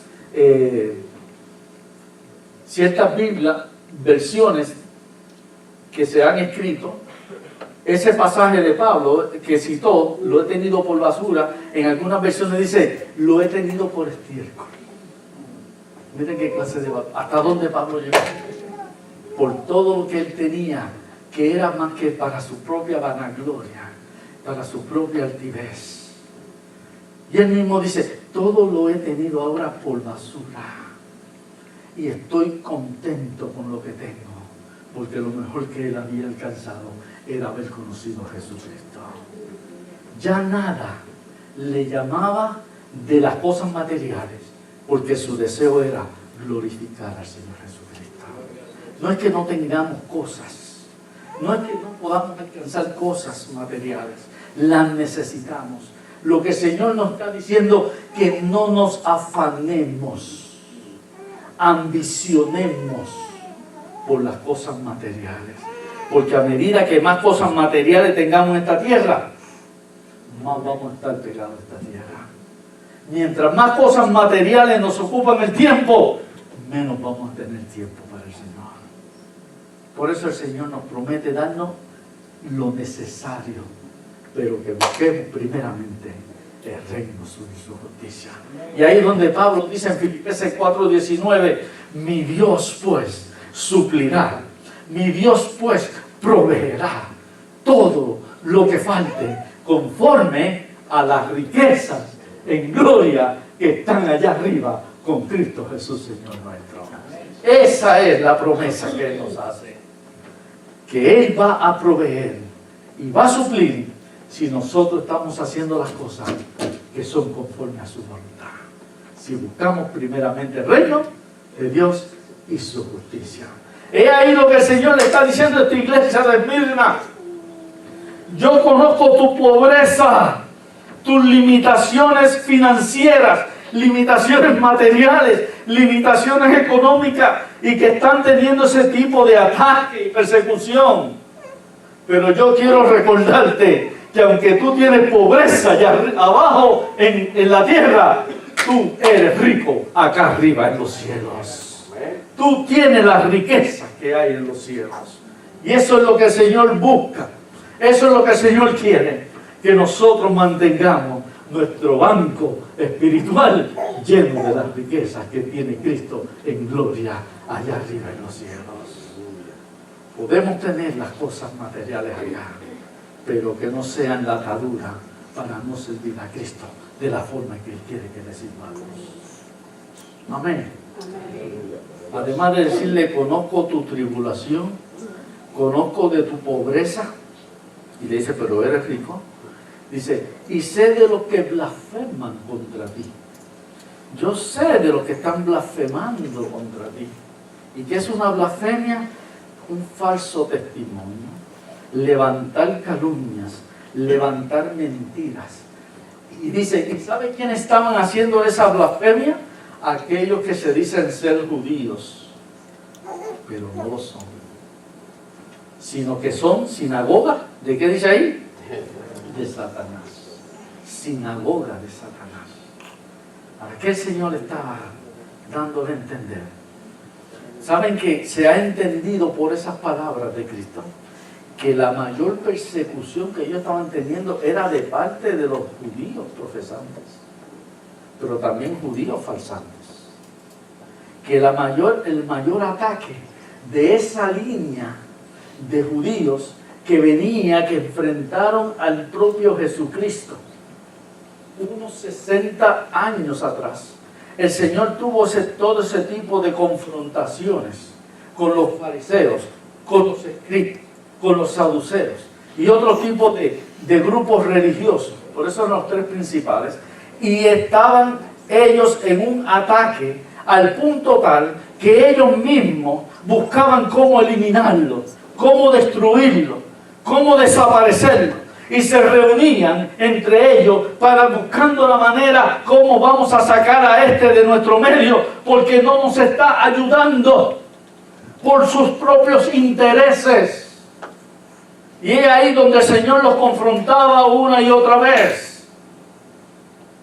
Biblias, versiones que se han escrito, ese pasaje de Pablo que citó, lo he tenido por basura, en algunas versiones dice, lo he tenido por estiércol. Miren qué clase de basura. ¿Hasta dónde Pablo llegó? Por todo lo que él tenía, que era más que para su propia vanagloria, para su propia altivez. Y él mismo dice, todo lo he tenido ahora por basura. Y estoy contento con lo que tengo, porque lo mejor que él había alcanzado era haber conocido a Jesucristo. Ya nada le llamaba de las cosas materiales, porque su deseo era glorificar al Señor Jesucristo. No es que no tengamos cosas, no es que no podamos alcanzar cosas materiales, las necesitamos. Lo que el Señor nos está diciendo, que no nos afanemos, ambicionemos por las cosas materiales. Porque a medida que más cosas materiales tengamos en esta tierra, más vamos a estar pegados a esta tierra. Mientras más cosas materiales nos ocupan el tiempo, menos vamos a tener tiempo para el Señor. Por eso el Señor nos promete darnos lo necesario, pero que busquemos primeramente el reino suyo y su justicia. Y ahí es donde Pablo dice en Filipenses 4:19, mi Dios pues suplirá, mi Dios pues proveerá todo lo que falte conforme a las riquezas en gloria que están allá arriba con Cristo Jesús Señor nuestro. Esa es la promesa que Él nos hace, que Él va a proveer y va a suplir si nosotros estamos haciendo las cosas que son conforme a su voluntad. Si buscamos primeramente el reino de Dios y su justicia. He ahí lo que el Señor le está diciendo a esta iglesia de Esmirna. Yo conozco tu pobreza, tus limitaciones financieras, limitaciones materiales, limitaciones económicas, y que están teniendo ese tipo de ataque y persecución. Pero yo quiero recordarte que aunque tú tienes pobreza allá abajo en la tierra, tú eres rico acá arriba en los cielos. Tú tienes las riquezas que hay en los cielos. Y eso es lo que el Señor busca. Eso es lo que el Señor quiere. Que nosotros mantengamos nuestro banco espiritual lleno de las riquezas que tiene Cristo en gloria allá arriba en los cielos. Podemos tener las cosas materiales allá, pero que no sean la atadura para no servir a Cristo de la forma que Él quiere que le sirvamos. Amén. Además de decirle, conozco tu tribulación, conozco de tu pobreza, y le dice, pero eres rico. Dice, y sé de los que blasfeman contra ti. Yo sé de los que están blasfemando contra ti. ¿Y qué es una blasfemia? Un falso testimonio, levantar calumnias, levantar mentiras. Y dice, ¿y sabe quiénes estaban haciendo esa blasfemia? Aquellos que se dicen ser judíos, pero no lo son, sino que son sinagoga. ¿De qué dice ahí? De Satanás. Sinagoga de Satanás. ¿A qué el Señor estaba dándole a entender? ¿Saben que se ha entendido por esas palabras de Cristo que la mayor persecución que ellos estaban teniendo era de parte de los judíos profesantes, pero también judíos falsantes? Que el mayor ataque de esa línea de judíos que venía, que enfrentaron al propio Jesucristo unos 60 años atrás, el Señor tuvo todo ese tipo de confrontaciones con los fariseos, con los escribas, con los saduceos y otro tipo de grupos religiosos. Por eso son los tres principales. Y estaban ellos en un ataque al punto tal que ellos mismos buscaban cómo eliminarlo, cómo destruirlo, cómo desaparecerlo. Y se reunían entre ellos para buscando la manera cómo vamos a sacar a este de nuestro medio, porque no nos está ayudando por sus propios intereses. Y es ahí donde el Señor los confrontaba una y otra vez.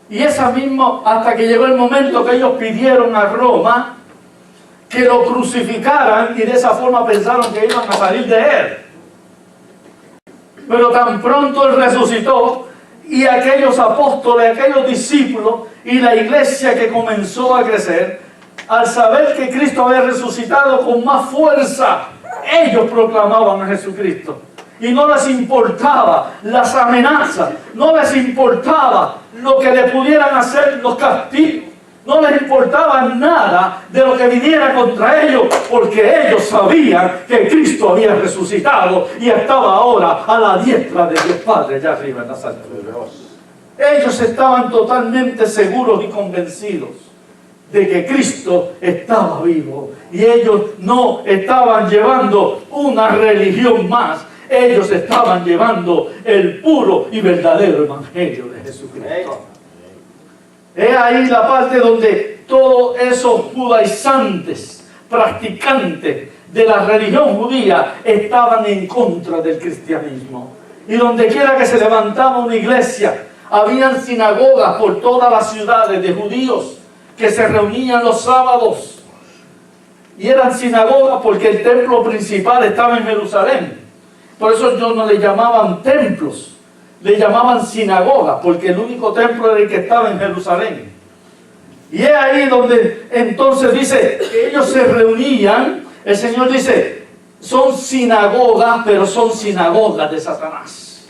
Y esa misma, hasta que llegó el momento que ellos pidieron a Roma que lo crucificaran, y de esa forma pensaron que iban a salir de él. Pero tan pronto él resucitó, y aquellos apóstoles, aquellos discípulos y la iglesia que comenzó a crecer, al saber que Cristo había resucitado con más fuerza, ellos proclamaban a Jesucristo. Y no les importaba las amenazas, no les importaba lo que le pudieran hacer los castigos, no les importaba nada de lo que viniera contra ellos, porque ellos sabían que Cristo había resucitado y estaba ahora a la diestra de Dios Padre, allá arriba en las alturas. Ellos estaban totalmente seguros y convencidos de que Cristo estaba vivo, y ellos no estaban llevando una religión más. Ellos estaban llevando el puro y verdadero evangelio de Jesucristo. Es ahí la parte donde todos esos judaizantes, practicantes de la religión judía, estaban en contra del cristianismo. Y donde quiera que se levantaba una iglesia, habían sinagogas por todas las ciudades de judíos que se reunían los sábados. Y eran sinagogas porque el templo principal estaba en Jerusalén. Por eso ellos no le llamaban templos, le llamaban sinagogas, porque el único templo era el que estaba en Jerusalén. Y es ahí donde entonces dice que ellos se reunían. El Señor dice, son sinagogas, pero son sinagogas de Satanás.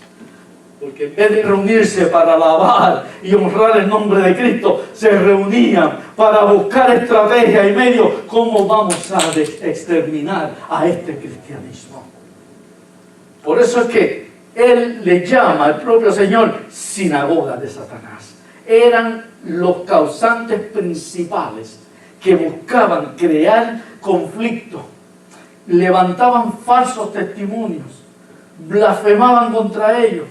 Porque en vez de reunirse para alabar y honrar el nombre de Cristo, se reunían para buscar estrategia y medios. ¿Cómo vamos a exterminar a este cristianismo? Por eso es que Él le llama al propio Señor sinagoga de Satanás. Eran los causantes principales que buscaban crear conflicto, levantaban falsos testimonios, blasfemaban contra ellos,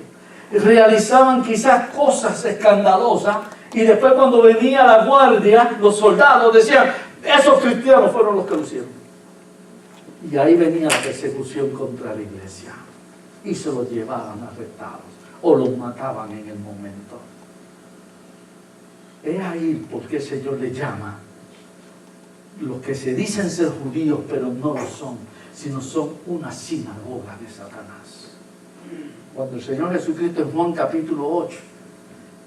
realizaban quizás cosas escandalosas, y después cuando venía la guardia, los soldados decían, esos cristianos fueron los que lo hicieron. Y ahí venía la persecución contra la iglesia. Y se los llevaban arrestados o los mataban en el momento. Es ahí porque el Señor le llama los que se dicen ser judíos pero no lo son, sino son una sinagoga de Satanás. Cuando el Señor Jesucristo en Juan capítulo 8,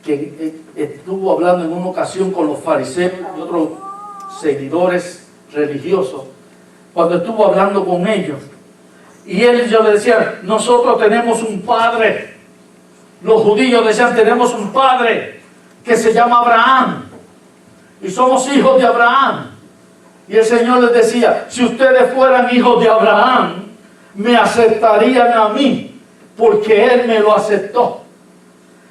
que estuvo hablando en una ocasión con los fariseos y otros seguidores religiosos, cuando estuvo hablando con ellos, y ellos le decían, nosotros tenemos un padre. Los judíos decían, tenemos un padre que se llama Abraham, y somos hijos de Abraham. Y el Señor les decía, si ustedes fueran hijos de Abraham, me aceptarían a mí, porque Él me lo aceptó.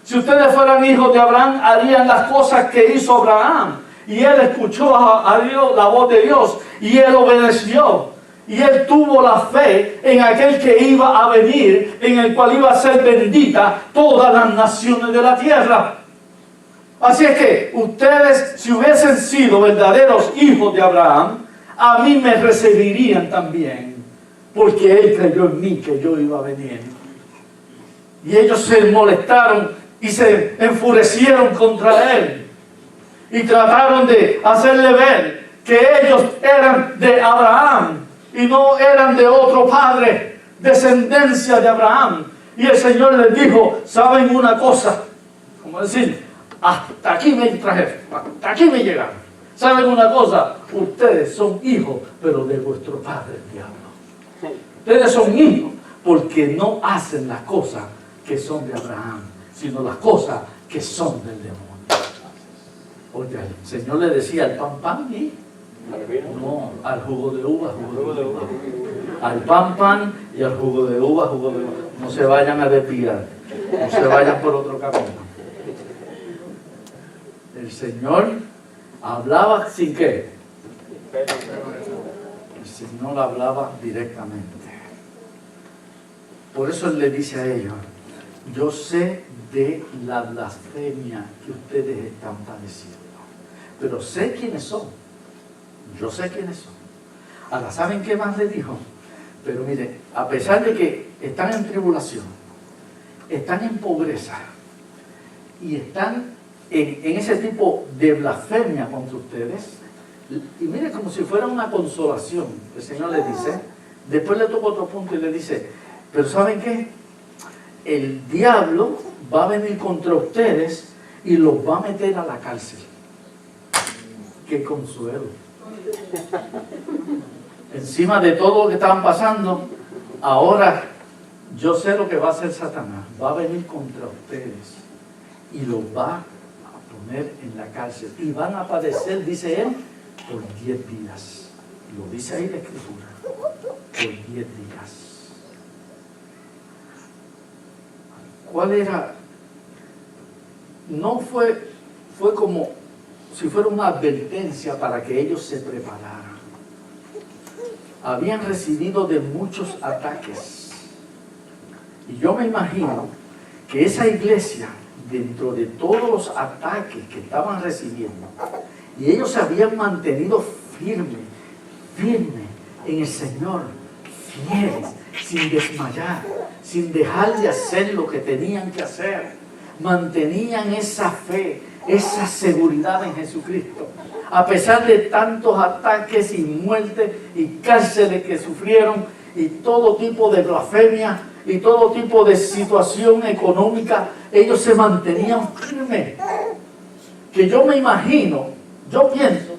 Si ustedes fueran hijos de Abraham, harían las cosas que hizo Abraham. Y él escuchó a Dios, la voz de Dios, y él obedeció. Y él tuvo la fe en aquel que iba a venir, en el cual iba a ser bendita todas las naciones de la tierra. Así es que ustedes, si hubiesen sido verdaderos hijos de Abraham, a mí me recibirían también, porque Él creyó en mí que yo iba a venir. Y ellos se molestaron y se enfurecieron contra Él. Y trataron de hacerle ver que ellos eran de Abraham y no eran de otro padre, descendencia de Abraham. Y el Señor les dijo, ¿saben una cosa? Como decir, hasta aquí me trajeron, hasta aquí me llegaron. ¿Saben una cosa? Ustedes son hijos, pero de vuestro padre el diablo. Ustedes son hijos porque no hacen las cosas que son de Abraham, sino las cosas que son del demonio. Oye, el Señor le decía al pan y no, al jugo de uva, jugo de uva. Al pan y al jugo de uva, jugo de uva. No se vayan a desviar, no se vayan por otro camino. El Señor hablaba sin qué. El Señor hablaba directamente. Por eso Él le dice a ellos, yo sé de la blasfemia que ustedes están padeciendo, pero sé quiénes son. Yo sé quiénes son. Ahora, ¿saben qué más le dijo? Pero mire, a pesar de que están en tribulación, están en pobreza y están en ese tipo de blasfemia contra ustedes, y mire como si fuera una consolación, el Señor le dice, después le toca otro punto y le dice, pero ¿saben qué? El diablo va a venir contra ustedes y los va a meter a la cárcel. ¡Qué consuelo! Encima de todo lo que estaban pasando, ahora yo sé lo que va a hacer Satanás. Va a venir contra ustedes y los va a poner en la cárcel. Y van a padecer, dice él, por 10 días. Lo dice ahí la Escritura. Por 10 días. ¿Cuál era? No fue como si fuera una advertencia para que ellos se prepararan. Habían recibido de muchos ataques. Y yo me imagino que esa iglesia, dentro de todos los ataques que estaban recibiendo, y ellos se habían mantenido firmes en el Señor, fieles, sin desmayar, sin dejar de hacer lo que tenían que hacer. Mantenían esa fe, esa seguridad en Jesucristo. A pesar de tantos ataques y muertes y cárceles que sufrieron y todo tipo de blasfemia y todo tipo de situación económica, ellos se mantenían firmes. Que yo me imagino, yo pienso,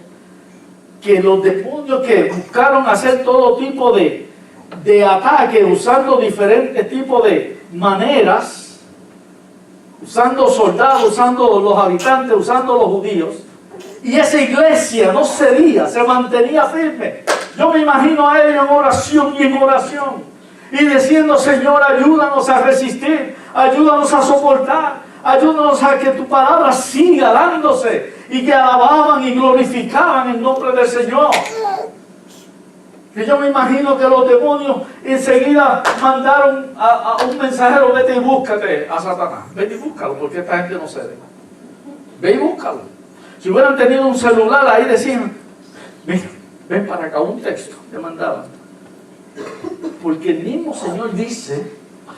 que los demonios que buscaron hacer todo tipo de ataques, usando diferentes tipos de maneras, usando soldados, usando los habitantes, usando los judíos, y esa iglesia no cedía, se mantenía firme. Yo me imagino a ellos en oración y en oración, y diciendo, Señor, ayúdanos a resistir, ayúdanos a soportar, ayúdanos a que tu palabra siga dándose, y que alababan y glorificaban el nombre del Señor. Que yo me imagino que los demonios enseguida mandaron a un mensajero, vete y búscate a Satanás, vete y búscalo, porque esta gente no cede. Ve y búscalo. Si hubieran tenido un celular, ahí decían, ven para acá, un texto, le mandaban. Porque el mismo Señor dice,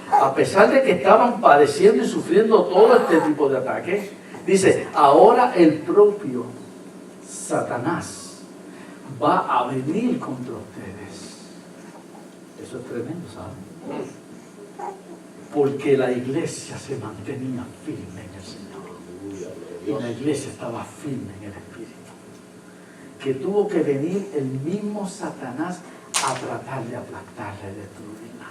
a pesar de que estaban padeciendo y sufriendo todo este tipo de ataques, dice, ahora el propio Satanás va a venir contra ustedes. Eso es tremendo, ¿saben? Porque la iglesia se mantenía firme en el Señor. Y la iglesia estaba firme en el Espíritu. Que tuvo que venir el mismo Satanás a tratar de aplastarla y destruirla.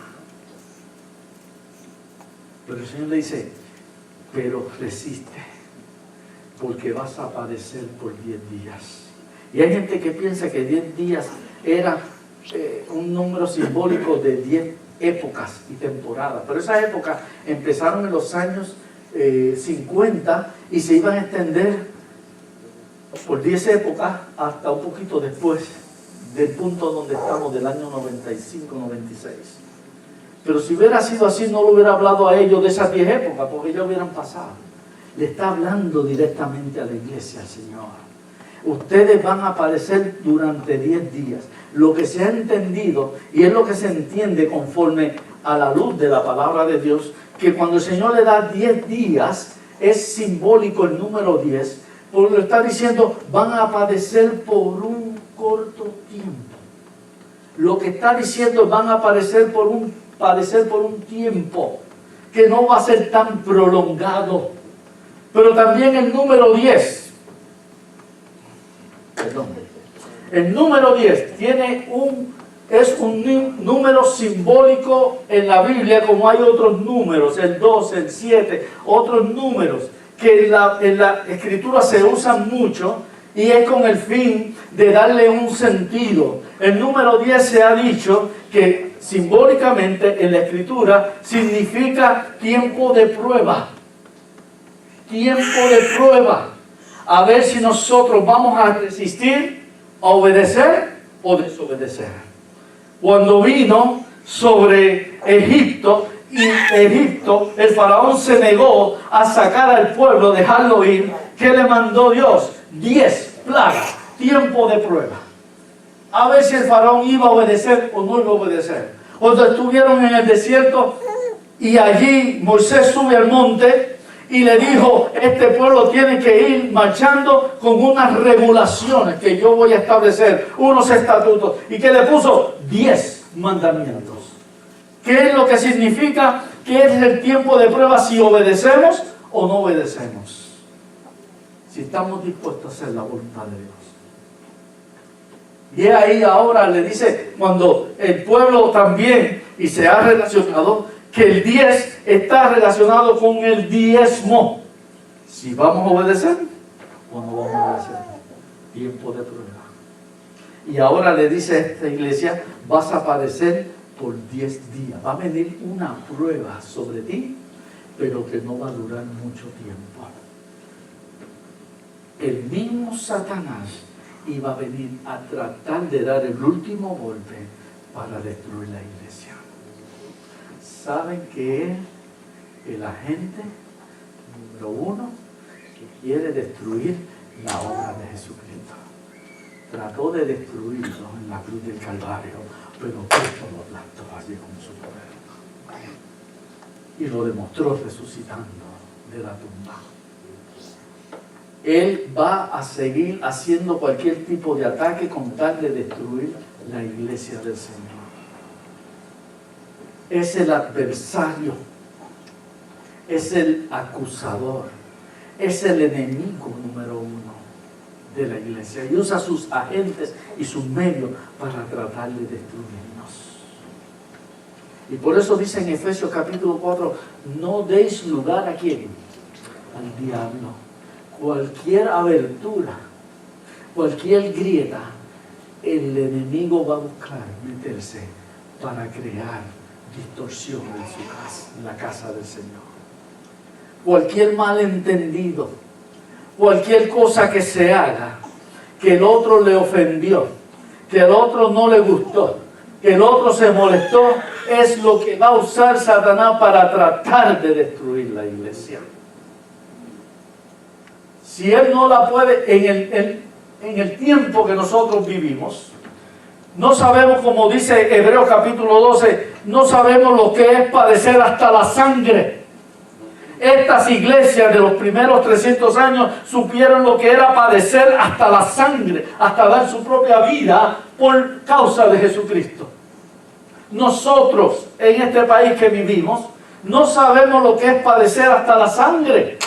Pero el Señor le dice, pero resiste, porque vas a padecer por 10 días. Y hay gente que piensa que 10 días era un número simbólico de 10 épocas y temporadas. Pero esas épocas empezaron en los años 50 y se iban a extender por 10 épocas hasta un poquito después del punto donde estamos, del año 95, 96. Pero si hubiera sido así, no lo hubiera hablado a ellos de esas 10 épocas, porque ya hubieran pasado. Le está hablando directamente a la iglesia, al Señor. ustedes van a padecer durante 10 días. Lo que se ha entendido, y es lo que se entiende conforme a la luz de la palabra de Dios, que cuando el Señor le da 10 días, es simbólico el número 10, porque lo está diciendo, van a padecer por un corto tiempo. Lo que está diciendo, van a padecer por un tiempo que no va a ser tan prolongado. Pero también el número 10, el número 10 es un número simbólico en la Biblia, como hay otros números, el 12, el 7, otros números que en la Escritura se usan mucho y es con el fin de darle un sentido. El número 10 se ha dicho que simbólicamente en la Escritura significa tiempo de prueba. Tiempo de prueba. A ver si nosotros vamos a resistir, a obedecer o desobedecer. Cuando vino sobre Egipto, y Egipto, el faraón se negó a sacar al pueblo, dejarlo ir, ¿qué le mandó Dios? 10 plagas, tiempo de prueba. A ver si el faraón iba a obedecer o no iba a obedecer. Cuando estuvieron en el desierto y allí Moisés sube al monte y le dijo, este pueblo tiene que ir marchando con unas regulaciones que yo voy a establecer, unos estatutos, y que le puso 10 mandamientos. ¿Qué es lo que significa? ¿Qué es el tiempo de prueba? Si obedecemos o no obedecemos. Si estamos dispuestos a hacer la voluntad de Dios. Y ahí ahora le dice, cuando el pueblo también, y se ha relacionado, que el 10 está relacionado con el diezmo. Si vamos a obedecer o no vamos a obedecer. Tiempo de prueba. Y ahora le dice a esta iglesia, vas a padecer por 10 días. Va a venir una prueba sobre ti, pero que no va a durar mucho tiempo. El mismo Satanás iba a venir a tratar de dar el último golpe para destruir la iglesia. ¿Saben qué es el agente número 1 que quiere destruir la obra de Jesucristo? Trató de destruirlo en la cruz del Calvario, pero Cristo lo aplastó allí con su poder. Y lo demostró resucitando de la tumba. Él va a seguir haciendo cualquier tipo de ataque con tal de destruir la iglesia del Señor. Es el adversario, es el acusador, es el enemigo número 1 de la iglesia. Y usa sus agentes y sus medios para tratar de destruirnos. Y por eso dice en Efesios capítulo 4, no deis lugar a ¿quién? Al diablo. Cualquier abertura, cualquier grieta, el enemigo va a buscar meterse para crear distorsión en su casa, en la casa del Señor. Cualquier malentendido, cualquier cosa que se haga, que el otro le ofendió, que el otro no le gustó, que el otro se molestó, es lo que va a usar Satanás para tratar de destruir la iglesia. Si él no la puede, en el tiempo que nosotros vivimos, no sabemos, como dice Hebreos capítulo 12, no sabemos lo que es padecer hasta la sangre. Estas iglesias de los primeros 300 años supieron lo que era padecer hasta la sangre, hasta dar su propia vida por causa de Jesucristo. Nosotros, en este país que vivimos, no sabemos lo que es padecer hasta la sangre.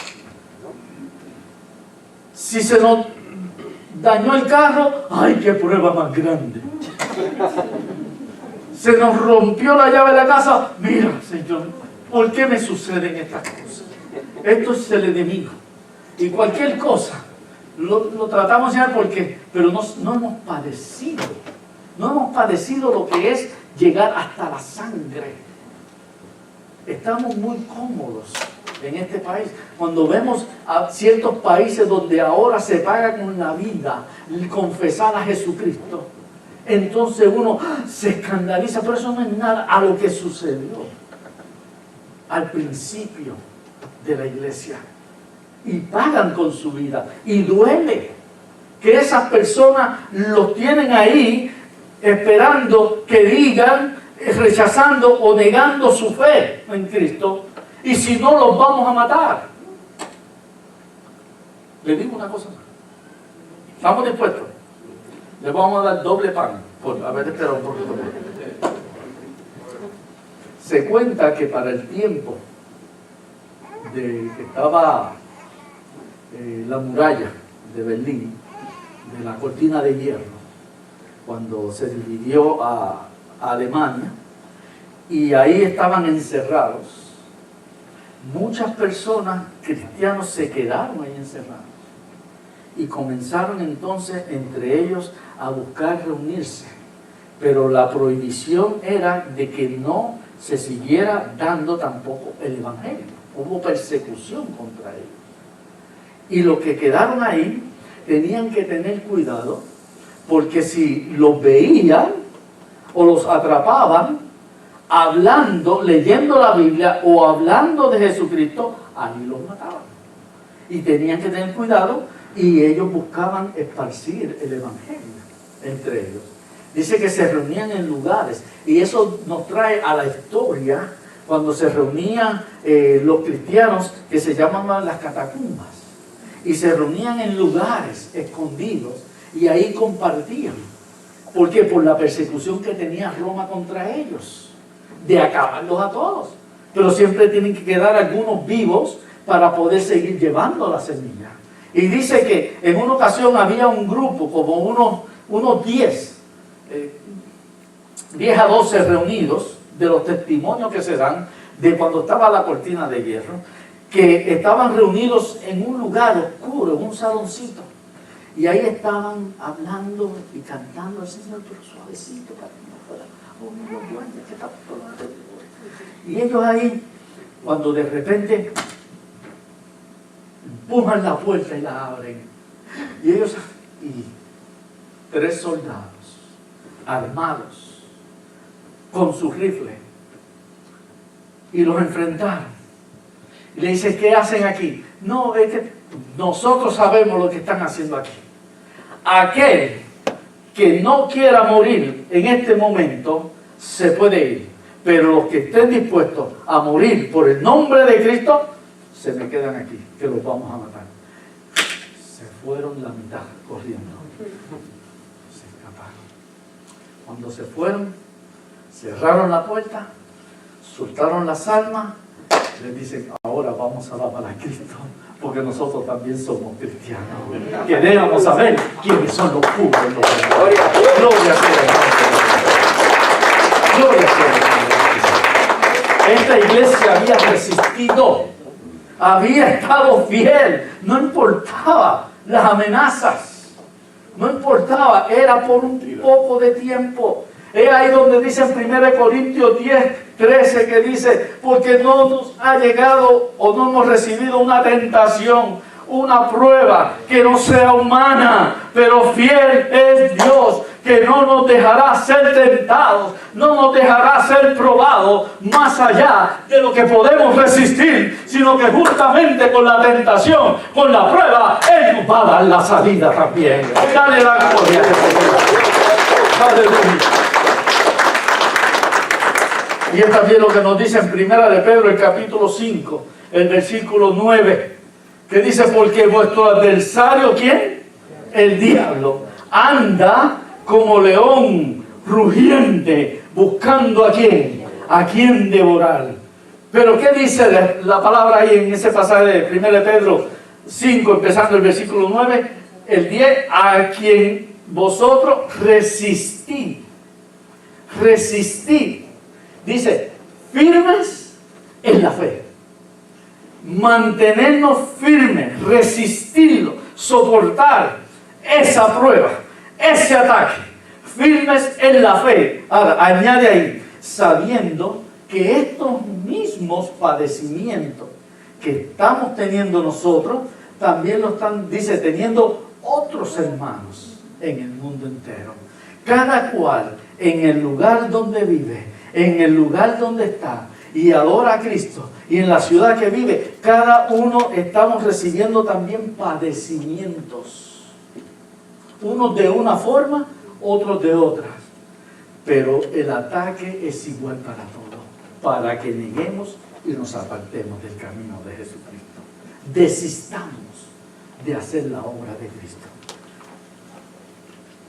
Si se nos dañó el carro, ¡ay, qué prueba más grande! Se nos rompió la llave de la casa, mira, Señor, ¿por qué me suceden estas cosas? Esto es el enemigo. Y cualquier cosa, lo tratamos ya porque, pero no hemos padecido. No hemos padecido lo que es llegar hasta la sangre. Estamos muy cómodos en este país. Cuando vemos a ciertos países donde ahora se paga con la vida confesar a Jesucristo, entonces uno se escandaliza, pero eso no es nada a lo que sucedió al principio de la iglesia. Y pagan con su vida. Y duele. que esas personas los tienen ahí esperando que digan, rechazando o negando su fe en Cristo, y si no los vamos a matar. Le digo una cosa, ¿estamos dispuestos? Le vamos a dar doble pan por haber esperado un poquito más. Se cuenta que para el tiempo de que estaba la muralla de Berlín, de la cortina de hierro, cuando se dividió a Alemania, y ahí estaban encerrados, muchas personas cristianos se quedaron ahí encerrados y comenzaron entonces entre ellos a buscar reunirse, pero la prohibición era de que no se siguiera dando tampoco el evangelio. Hubo persecución contra ellos, y los que quedaron ahí tenían que tener cuidado, porque si los veían o los atrapaban hablando, leyendo la Biblia o hablando de Jesucristo, ahí los mataban. Y tenían que tener cuidado, y ellos buscaban esparcir el evangelio entre ellos. Dice que se reunían en lugares, y eso nos trae a la historia cuando se reunían los cristianos, que se llamaban las catacumbas, y se reunían en lugares escondidos, y ahí compartían. ¿Por qué? Por la persecución que tenía Roma contra ellos, de acabarlos a todos. Pero siempre tienen que quedar algunos vivos para poder seguir llevando la semilla. Y dice que en una ocasión había un grupo, como unos 10 a 12 reunidos, de los testimonios que se dan de cuando estaba la cortina de hierro, que estaban reunidos en un lugar oscuro, en un saloncito, y ahí estaban hablando y cantando al Señor, pero suavecito, para que no fuera los duendes que estaban por alrededor. Y ellos ahí, cuando de repente empujan la puerta y la abren, y ellos, y 3 soldados armados con sus rifles, y los enfrentaron. Y le dice, ¿qué hacen aquí? No, es que nosotros sabemos lo que están haciendo aquí. Aquel que no quiera morir en este momento se puede ir, pero los que estén dispuestos a morir por el nombre de Cristo se me quedan aquí, que los vamos a matar. Se fueron la mitad corriendo, se escaparon. Cuando se fueron, cerraron la puerta, soltaron las armas, les dicen, ahora vamos a alabar a Cristo, porque nosotros también somos cristianos. Queremos saber quiénes son los puros. Gloria sea Dios. Gloria sea Dios. Esta iglesia había resistido, había estado fiel, no importaba las amenazas, no importaba, era por un poco de tiempo. Es ahí donde dice en 1 Corintios 10:13 que dice, porque no nos ha llegado o no hemos recibido una tentación, una prueba que no sea humana, pero fiel es Dios, que no nos dejará ser tentados, no nos dejará ser probados más allá de lo que podemos resistir, sino que justamente con la tentación, con la prueba, Él nos va a dar la salida también. Dale la gloria a Jesús. Aleluya. Y es también lo que nos dice en Primera de Pedro, el capítulo 5, el versículo 9, que dice, porque vuestro adversario, ¿quién? El diablo, anda como león rugiente, buscando a quién, a quién devorar. Pero ¿qué dice la palabra ahí en ese pasaje de 1 de Pedro 5, empezando el versículo 9, el 10, a quien vosotros resistid. Dice, firmes en la fe. Mantenernos firmes, resistirlo, soportar esa prueba, ese ataque. Firmes en la fe. Ahora, añade ahí, sabiendo que estos mismos padecimientos que estamos teniendo nosotros, también lo están, dice, teniendo otros hermanos en el mundo entero. Cada cual en el lugar donde vive, en el lugar donde está y adora a Cristo, y en la ciudad que vive, cada uno estamos recibiendo también padecimientos. Unos de una forma, otros de otra. Pero el ataque es igual para todos, para que neguemos y nos apartemos del camino de Jesucristo. Desistamos de hacer la obra de Cristo,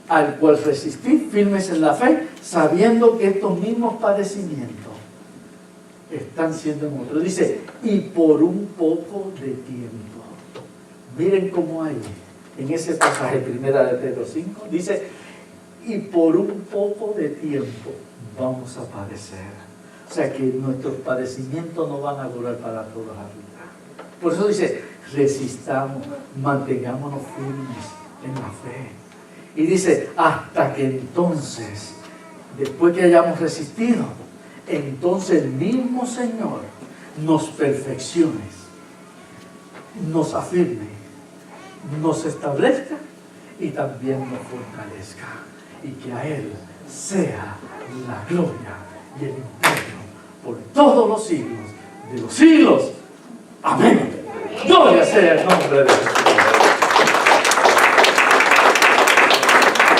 al cual resistir firmes en la fe, sabiendo que estos mismos padecimientos están siendo en otros. Dice, y por un poco de tiempo. Miren cómo hay en ese pasaje, primera de Pedro 5, dice, y por un poco de tiempo vamos a padecer. O sea que nuestros padecimientos no van a durar para toda la vida. Por eso dice, resistamos, mantengámonos firmes en la fe. Y dice, hasta que entonces, después que hayamos resistido, entonces el mismo Señor nos perfeccione, nos afirme, nos establezca y también nos fortalezca. Y que a Él sea la gloria y el imperio por todos los siglos de los siglos. Amén. Gloria sea el nombre de Jesús.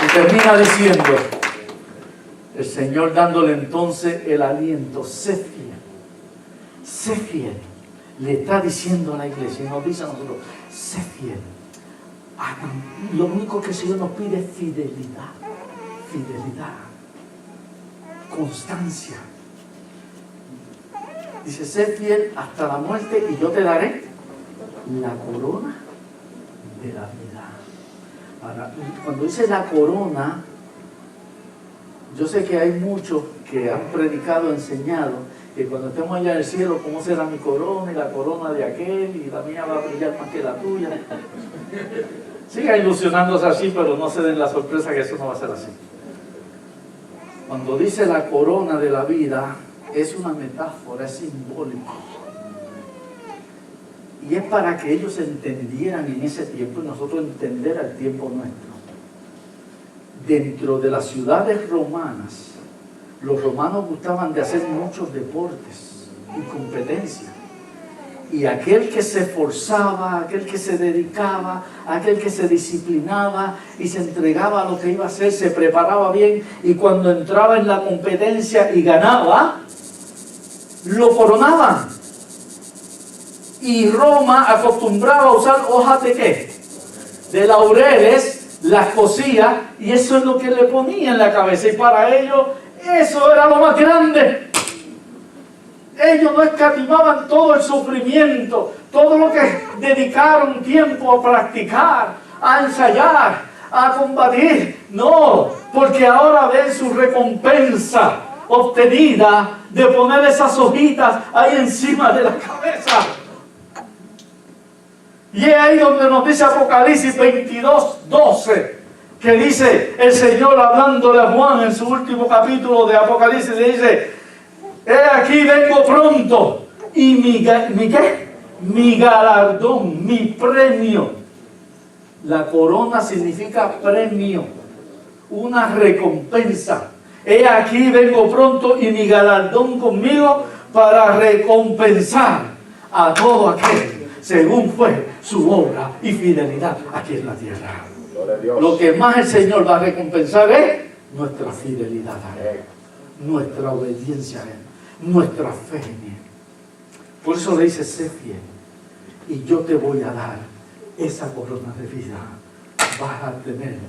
Y termina diciendo el Señor, dándole entonces el aliento: sé fiel, sé fiel. Le está diciendo a la iglesia y nos dice a nosotros: sé fiel. Lo único que el Señor nos pide es fidelidad, fidelidad, constancia. Dice, sé fiel hasta la muerte y yo te daré la corona de la vida. Ahora, cuando dice la corona, yo sé que hay muchos que han predicado, enseñado, que cuando estemos allá en el cielo, ¿cómo será mi corona y la corona de aquel? Y la mía va a brillar más que la tuya. Siga ilusionándose así, pero no se den la sorpresa que eso no va a ser así. Cuando dice la corona de la vida, es una metáfora, es simbólico. Y es para que ellos entendieran en ese tiempo y nosotros entender el tiempo nuestro. Dentro de las ciudades romanas, los romanos gustaban de hacer muchos deportes y competencias. Y aquel que se esforzaba, aquel que se dedicaba, aquel que se disciplinaba y se entregaba a lo que iba a hacer, se preparaba bien, y cuando entraba en la competencia y ganaba, lo coronaban. Y Roma acostumbraba a usar hojas de ¿qué? De laureles, las cosía, y eso es lo que le ponía en la cabeza, y para ellos eso era lo más grande. Ellos no escatimaban todo el sufrimiento, todo lo que dedicaron tiempo a practicar, a ensayar, a combatir. No, porque ahora ven su recompensa obtenida de poner esas hojitas ahí encima de la cabeza. Y es ahí donde nos dice Apocalipsis 22:12, que dice el Señor hablándole a Juan en su último capítulo de Apocalipsis, le dice: he aquí vengo pronto, y mi galardón, mi premio. La corona significa premio, una recompensa. He aquí vengo pronto, y mi galardón conmigo, para recompensar a todo aquel según fue su obra y fidelidad aquí en la tierra. Lo que más el Señor va a recompensar es nuestra fidelidad a Él, nuestra obediencia a Él, nuestra fe en Él. Por eso le dice: sé fiel y yo te voy a dar esa corona de vida. Vas a tener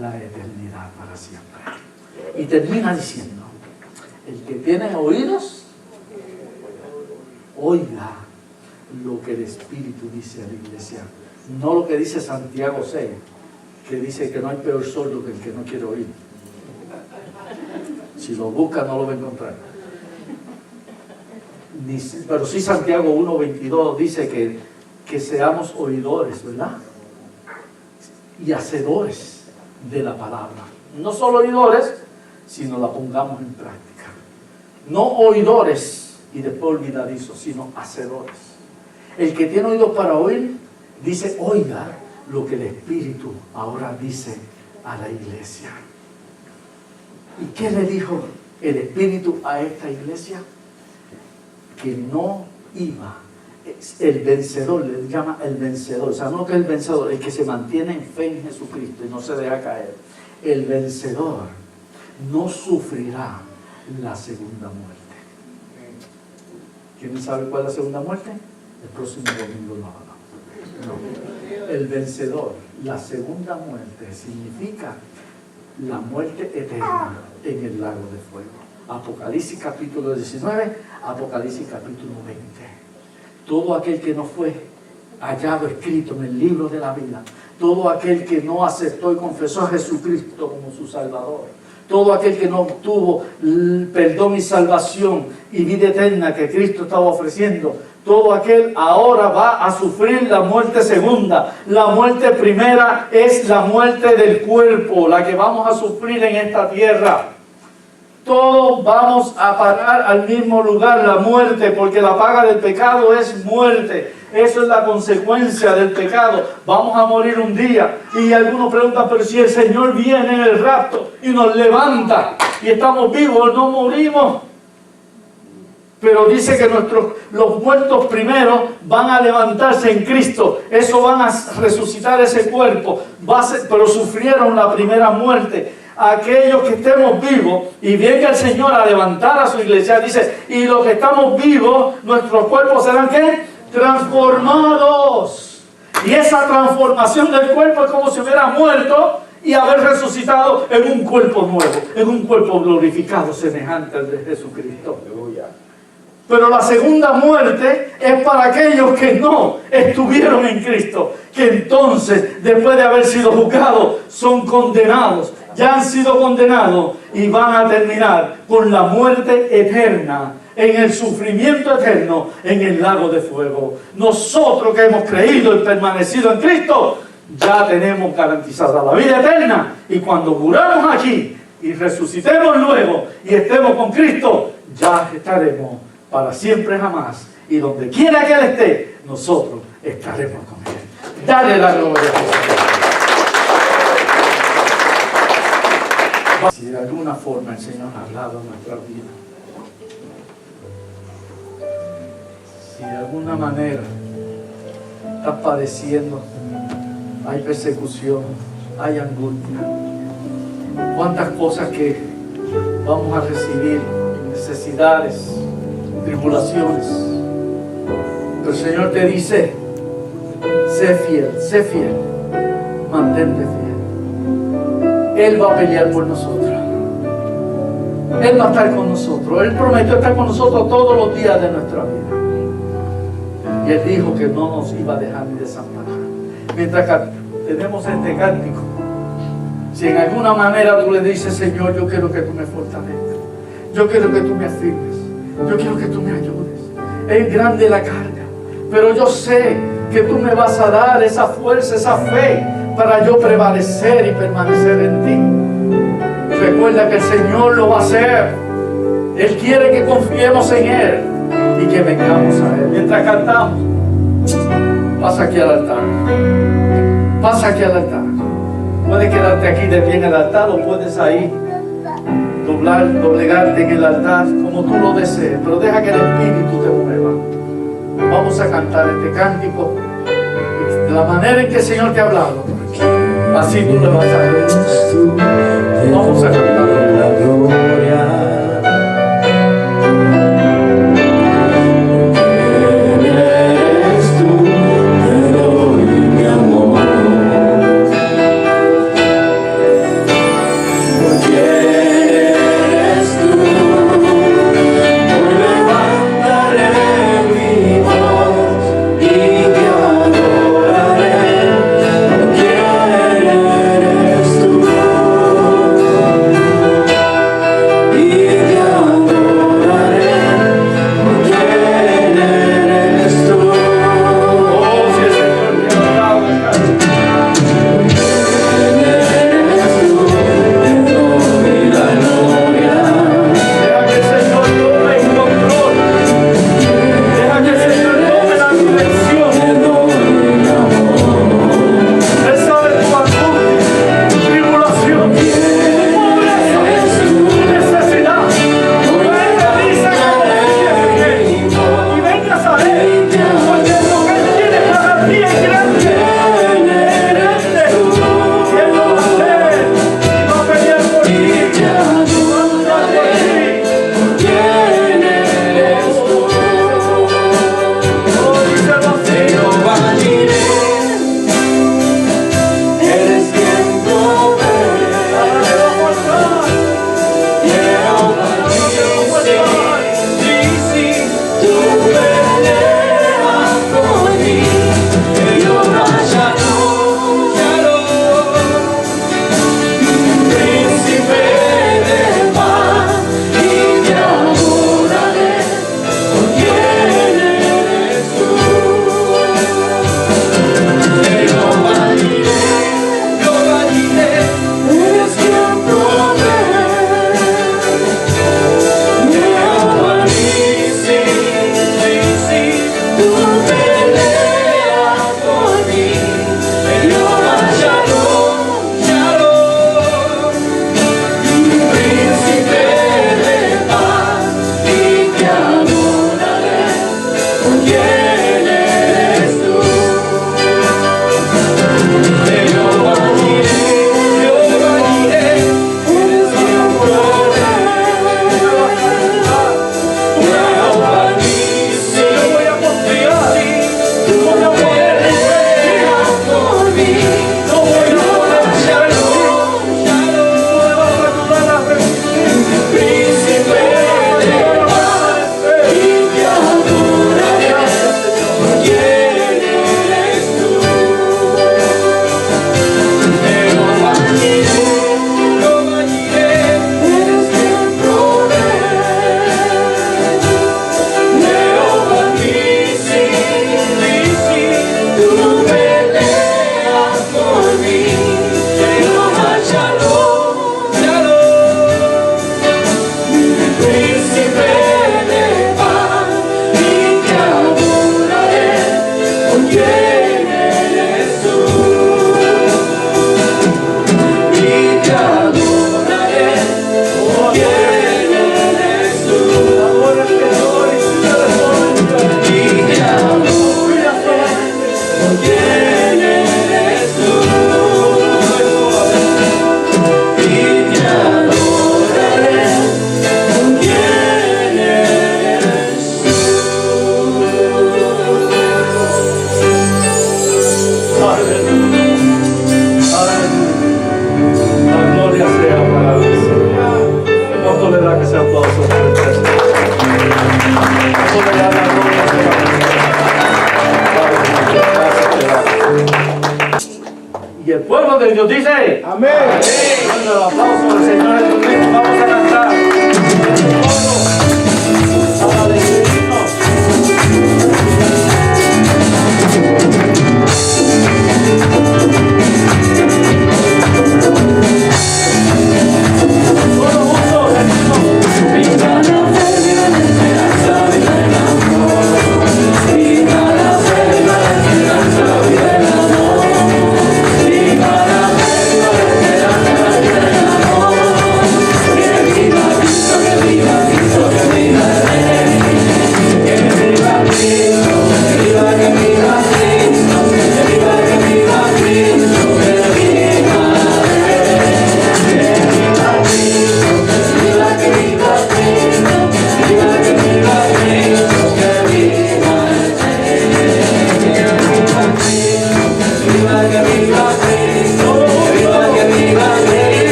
la eternidad para siempre. Y termina diciendo: el que tiene oídos, oiga lo que el Espíritu dice a la iglesia. No lo que dice Santiago 6, que dice que no hay peor sordo que el que no quiere oír. Si lo busca no lo va a encontrar. Pero sí Santiago 1:22 dice que seamos oidores, ¿verdad? Y hacedores de la palabra. No solo oidores, sino la pongamos en práctica. No oidores y después olvidadizos, sino hacedores. El que tiene oídos para oír, dice: oiga lo que el Espíritu ahora dice a la iglesia. ¿Y qué le dijo el Espíritu a esta iglesia? Que no iba el vencedor, le llama el vencedor. O sea, no que el vencedor, el que se mantiene en fe en Jesucristo y no se deja caer. El vencedor no sufrirá la segunda muerte. ¿Quién sabe cuál es la segunda muerte? El próximo domingo lo hablamos. No. El vencedor, la segunda muerte, significa la muerte eterna en el lago de fuego. Apocalipsis capítulo 19, Apocalipsis capítulo 20. Todo aquel que no fue hallado escrito en el libro de la vida, todo aquel que no aceptó y confesó a Jesucristo como su Salvador, todo aquel que no obtuvo perdón y salvación y vida eterna que Cristo estaba ofreciendo, todo aquel ahora va a sufrir la muerte segunda. La muerte primera es la muerte del cuerpo, la que vamos a sufrir en esta tierra. Todos vamos a parar al mismo lugar, la muerte, porque la paga del pecado es muerte. Eso es la consecuencia del pecado. Vamos a morir un día. Y algunos preguntan, pero si el Señor viene en el rapto y nos levanta y estamos vivos, no morimos. Pero dice que los muertos primero van a levantarse en Cristo. Eso van a resucitar ese cuerpo. Pero sufrieron la primera muerte. Aquellos que estemos vivos y venga el Señor a levantar a su iglesia, dice, y los que estamos vivos, nuestros cuerpos serán ¿qué? Transformados. Y esa transformación del cuerpo es como si hubiera muerto y haber resucitado en un cuerpo nuevo, en un cuerpo glorificado semejante al de Jesucristo. Pero la segunda muerte es para aquellos que no estuvieron en Cristo, que entonces, después de haber sido juzgados, son condenados. Ya han sido condenados y van a terminar con la muerte eterna, en el sufrimiento eterno, en el lago de fuego. Nosotros que hemos creído y permanecido en Cristo, ya tenemos garantizada la vida eterna. Y cuando muramos aquí y resucitemos luego y estemos con Cristo, ya estaremos para siempre jamás. Y donde quiera que Él esté, nosotros estaremos con Él. Dale la gloria a Jesús. Si de alguna forma el Señor ha hablado en nuestra vida, si de alguna manera estás padeciendo, hay persecución, hay angustia, cuántas cosas que vamos a recibir, necesidades, tribulaciones, pero el Señor te dice, sé fiel, mantente fiel. Él va a pelear por nosotros. Él va a estar con nosotros. Él prometió estar con nosotros todos los días de nuestra vida. Y Él dijo que no nos iba a dejar ni desamparar. Mientras que tenemos este cántico, si en alguna manera tú le dices, Señor, yo quiero que tú me fortalezcas, yo quiero que tú me afirmes, yo quiero que tú me ayudes. Es grande la carga, pero yo sé que tú me vas a dar esa fuerza, esa fe, para yo prevalecer y permanecer en ti. Recuerda que el Señor lo va a hacer. Él quiere que confiemos en Él y que vengamos a Él. Mientras cantamos, pasa aquí al altar. Pasa aquí al altar. Puedes quedarte aquí de pie en el altar o puedes ahí doblegarte en el altar como tú lo desees. Pero deja que el Espíritu te mueva. Vamos a cantar este cántico de la manera en que el Señor te ha hablado. Así tú le vas a ver. Vamos a cantar la gloria. Eres tú, te doy mi amor. Porque eres tú, hoy levantaré mi voz y te adoraré. Porque eres tú. Y el pueblo de Dios dice, Amén. dando el aplauso al Señor Jesucristo, vamos a cantar.